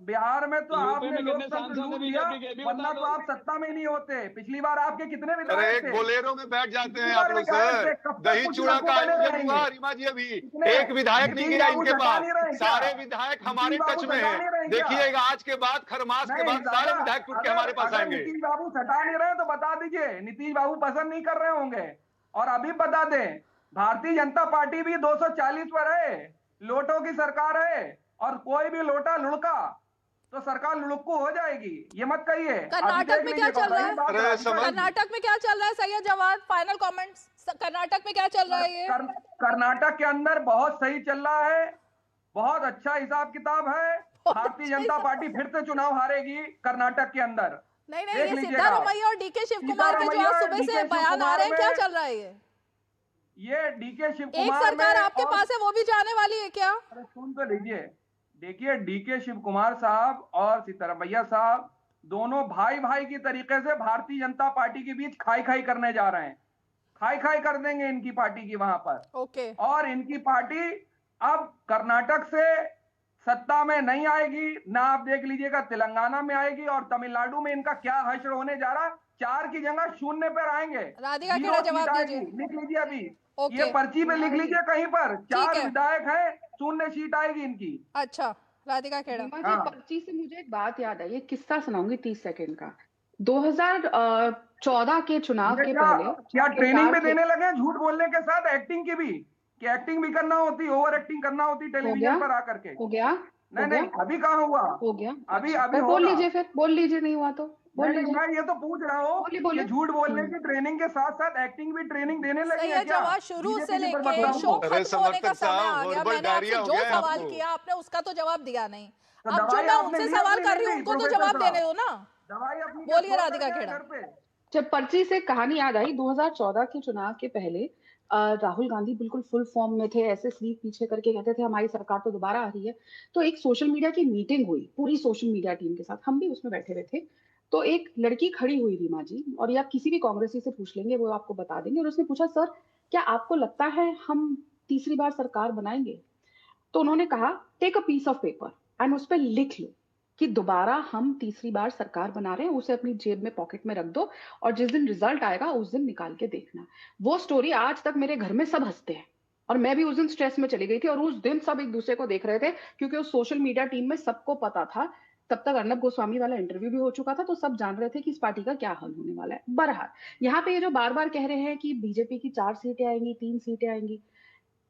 बिहार में तो आपने लोकतंत्र लूट लिया, वरना तो आप सत्ता में ही नहीं होते। पिछली बार आपके कितने अरे विधायक एक थे? बोलेरो में बैठ जाते हैं आप लोग सर। दही चूड़ा का आयोजन हुआ रीमा जी, अभी एक विधायक नहीं गया इनके पास, सारे विधायक हमारे टच में हैं। देखिएगा आज के बाद, खरमास के बाद सारे विधायक टूट के हमारे पास आएंगे। नीतीश बाबू सटा नहीं रहे तो बता दीजिए, नीतीश बाबू पसंद नहीं कर रहे होंगे। और अभी बता दें, भारतीय जनता पार्टी भी 240 पर है, लोटों की सरकार है, और कोई भी लोटा लुढ़का तो सरकार लुढ़कू हो जाएगी, ये मत कहिए। कर्नाटक में क्या चल रहा है? कर्नाटक में क्या चल रहा है? सैयद जवाद, फाइनल कमेंट्स, कर्नाटक में क्या चल रहा है? ये कर्नाटक के अंदर बहुत सही चल रहा है, बहुत अच्छा हिसाब किताब है। भारतीय जनता पार्टी फिर से चुनाव हारेगी कर्नाटक के अंदर। नहीं, ये सिद्धारमैया और डीके शिव कुमार के जो आज सुबह से बयान आ रहे हैं, क्या चल रहा है? ये डीके शिव कुमार, एक सरकार आपके पास है, वो भी जाने वाली है क्या? अरे सुन तो लीजिए, देखिए डीके शिव कुमार साहब और सिद्धारमैया साहब दोनों भाई भाई की तरीके से भारतीय जनता पार्टी के बीच खाई खाई करने जा रहे हैं। खाई खाई कर देंगे इनकी पार्टी की वहां पर। ओके। और इनकी पार्टी अब कर्नाटक से सत्ता में नहीं आएगी ना, आप देख लीजिएगा तेलंगाना में आएगी, और तमिलनाडु में इनका क्या हश्र होने जा रहा है। 4 की जगह 0 पर आएंगे। राधिका खेड़ा जवाब दीजिए। लिख लीजिए अभी, ये पर्ची पे लिख लीजिए कहीं पर, 4 विधायक है, 0 सीट आएगी इनकी। अच्छा, राधिका खेड़ा। पर्ची से मुझे एक बात याद आई, एक किस्सा सुनाऊंगी 30 सेकंड का। 2014 के चुनाव के पहले क्या ट्रेनिंग में देने लगे झूठ बोलने के साथ एक्टिंग की भी, कि एक्टिंग भी करना होती, ओवर एक्टिंग करना होती टेलीविजन पर आकर के? हो गया? नहीं, अभी कहाँ हुआ? हो गया? अभी बोल लीजिए, फिर बोल लीजिए, नहीं हुआ तो बोल लीजिए। मैं ये तो पूछ रहा हूँ कि झूठ बोलने की ट्रेनिंग के साथ साथ एक्टिंग भी ट्रेनिंग देने लगे हैं क्या? जवाब शुरू से लेके शो खत्म होने का समय आ गया, मैंने आपसे जो सवाल किया आपने उसका तो जवाब दिया नहीं। अब जो मैं उनसे सवाल कर रही हूँ उनको तो जवाब देने दो ना। बोलिए राधिका खेड़ा। जब पर्ची से कहानी याद आई, 2014 के चुनाव के पहले राहुल गांधी बिल्कुल फुल फॉर्म में थे, ऐसे स्लीव पीछे करके कहते थे हमारी सरकार तो दोबारा आ रही है। तो एक सोशल मीडिया की मीटिंग हुई पूरी सोशल मीडिया टीम के साथ, हम भी उसमें बैठे हुए थे। तो एक लड़की खड़ी हुई रीमा जी, और ये आप किसी भी कांग्रेसी से पूछ लेंगे वो आपको बता देंगे, और उसने पूछा सर क्या आपको लगता है हम तीसरी बार सरकार बनाएंगे? तो उन्होंने कहा take a piece of paper and उस पर लिख लो कि दोबारा हम तीसरी बार सरकार बना रहे हैं, उसे अपनी जेब में पॉकेट में रख दो, और जिस दिन रिजल्ट आएगा उस दिन निकाल के देखना। वो स्टोरी आज तक मेरे घर में सब हंसते हैं, और मैं भी उस दिन स्ट्रेस में चली गई थी, और उस दिन सब एक दूसरे को देख रहे थे, क्योंकि उस सोशल मीडिया टीम में सबको पता था, तब तक अर्नब गोस्वामी वाला इंटरव्यू भी हो चुका था, तो सब जान रहे थे कि इस पार्टी का क्या हाल होने वाला है। बहरहाल यहाँ पे ये जो बार बार कह रहे हैं कि बीजेपी की 4 सीटें आएंगी, 3 सीटें आएंगी,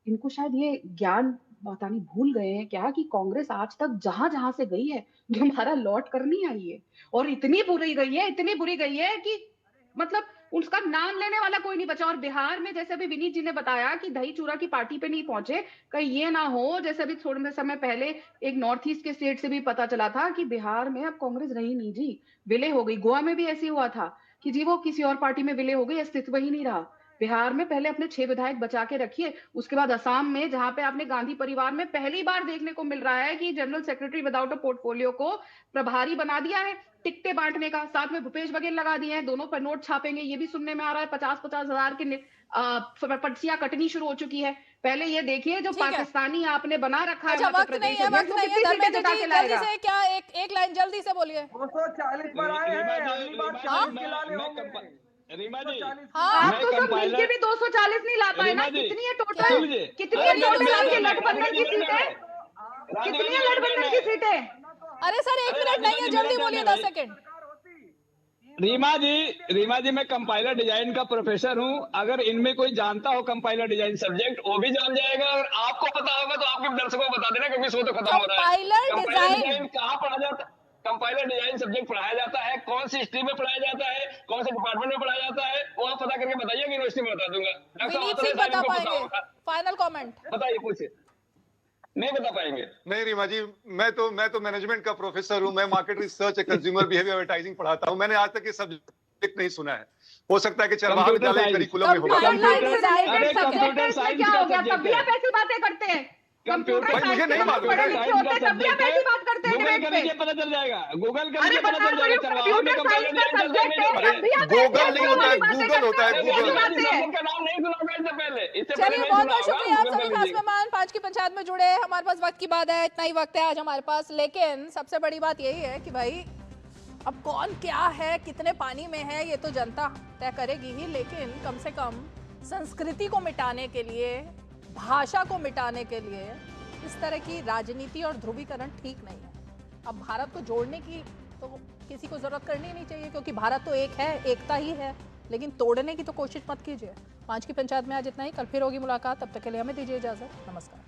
इनको शायद ये ज्ञान पता नहीं भूल गए हैं क्या कि कांग्रेस आज तक जहां जहां से गई है दोबारा लौट कर नहीं आई है, और इतनी बुरी गई है कि मतलब उसका नाम लेने वाला कोई नहीं बचा। और बिहार में जैसे अभी विनीत जी ने बताया कि दही चूड़ा की पार्टी पे नहीं पहुंचे, कहीं ये ना हो जैसे अभी थोड़े समय पहले एक नॉर्थ ईस्ट के स्टेट से भी पता चला था कि बिहार में अब कांग्रेस रही नहीं जी, विलय हो गई। गोवा में भी ऐसे हुआ था कि जी वो किसी और पार्टी में विलय हो गई, अस्तित्व ही नहीं रहा। बिहार में पहले अपने 6 विधायक बचा के रखिए, उसके बाद असम में जहां पे आपने गांधी परिवार में पहली बार देखने को मिल रहा है कि general secretary without a portfolio को प्रभारी बना दिया है टिकटें बांटने का, साथ में भूपेश बघेल लगा दिए हैं, दोनों पर नोट छापेंगे, ये भी सुनने में आ रहा है। 50-50 हजार की पर्चियां कटनी शुरू हो चुकी है। पहले ये देखिए जो पाकिस्तानी आपने बना रखा है वक्त नहीं है, धर्मेंद्र जी जल्दी से क्या एक लाइन जल्दी से बोलिए। 240 पर आए हैं, अगली बार 40 के लाले होंगे। रीमा जी आप तो सब मिलके भी 240 नहीं ला पाए ना। कितनी है टोटल? कितनी है टोटल आपके गठबंधन की सीटें? कितनी है गठबंधन की सीटें? अरे सर 1 मिनट नहीं है, जल्दी बोलिए 10 सेकंड। रीमा जी मैं कंपाइलर डिजाइन का प्रोफेसर हूँ, अगर इनमें कोई जानता हो कंपाइलर डिजाइन सब्जेक्ट वो भी जान जाएगा, अगर आपको पता होगा तो आपके दर्शकों को बता देना, क्योंकि शो तो खत्म हो रहा है। कंपाइलर डिजाइन कहाँ पढ़ा जाता है? कंपाइलर डिजाइन सब्जेक्ट पढ़ाया जाता है, कौन सी स्ट्रीम में पढ़ाया जाता है, कौन से डिपार्टमेंट में पढ़ाया जाता है, वो आप पता करके बताइए, यूनिवर्सिटी में बता दूंगा। विनीत सिंह बता पाएंगे? फाइनल कमेंट बताइए, पूछिए। नहीं बता पाएंगे। नहीं रीमा जी, मैं तो मैनेजमेंट का प्रोफेसर हूं, मैं मार्केट रिसर्च और कंज्यूमर बिहेवियर एडवर्टाइजिंग पढ़ाता हूं। मैंने आज तक ये सब्जेक्ट नहीं सुना है। हो सकता है कि चरवाहा विद्यालय करिकुलम में होगा। कंप्यूटर साइंस क्या हो गया? तब भी आप ऐसी बातें करते हैं। कंप्यूटर मुझे नहीं मालूम, पढ़े लिखे होते तब भी आप ऐसी बात करते हैं गूगल डिबेट कर पे। लीजिए, पता चल जाएगा। गूगल कर अरे लीजिए, पता बता चल रही जाएगा। हूँ, कंप्यूटर साइंस का सब्जेक्ट है, तब भी आप गूगल नहीं होता है, गूगल होता है, गूगल। का नाम नहीं सुना होगा इससे पहले। चलिए बहुत बहुत शुक्रिया आप सभी खास मेहमान 5 की पंचायत में जुड़े। हमारे पास वक्त की बात है, इतना ही वक्त है आज हमारे पास, लेकिन सबसे बड़ी बात यही है कि भाई अब कौन क्या है, कितने पानी में है, ये तो जनता तय करेगी ही, लेकिन कम से कम संस्कृति को मिटाने के लिए, भाषा को मिटाने के लिए इस तरह की राजनीति और ध्रुवीकरण ठीक नहीं है। अब भारत को जोड़ने की तो किसी को जरूरत करनी नहीं चाहिए, क्योंकि भारत तो एक है, एकता ही है, लेकिन तोड़ने की तो कोशिश मत कीजिए। 5 की पंचायत में आज इतना ही, कल फिर होगी मुलाकात, तब तक के लिए हमें दीजिए इजाजत, नमस्कार।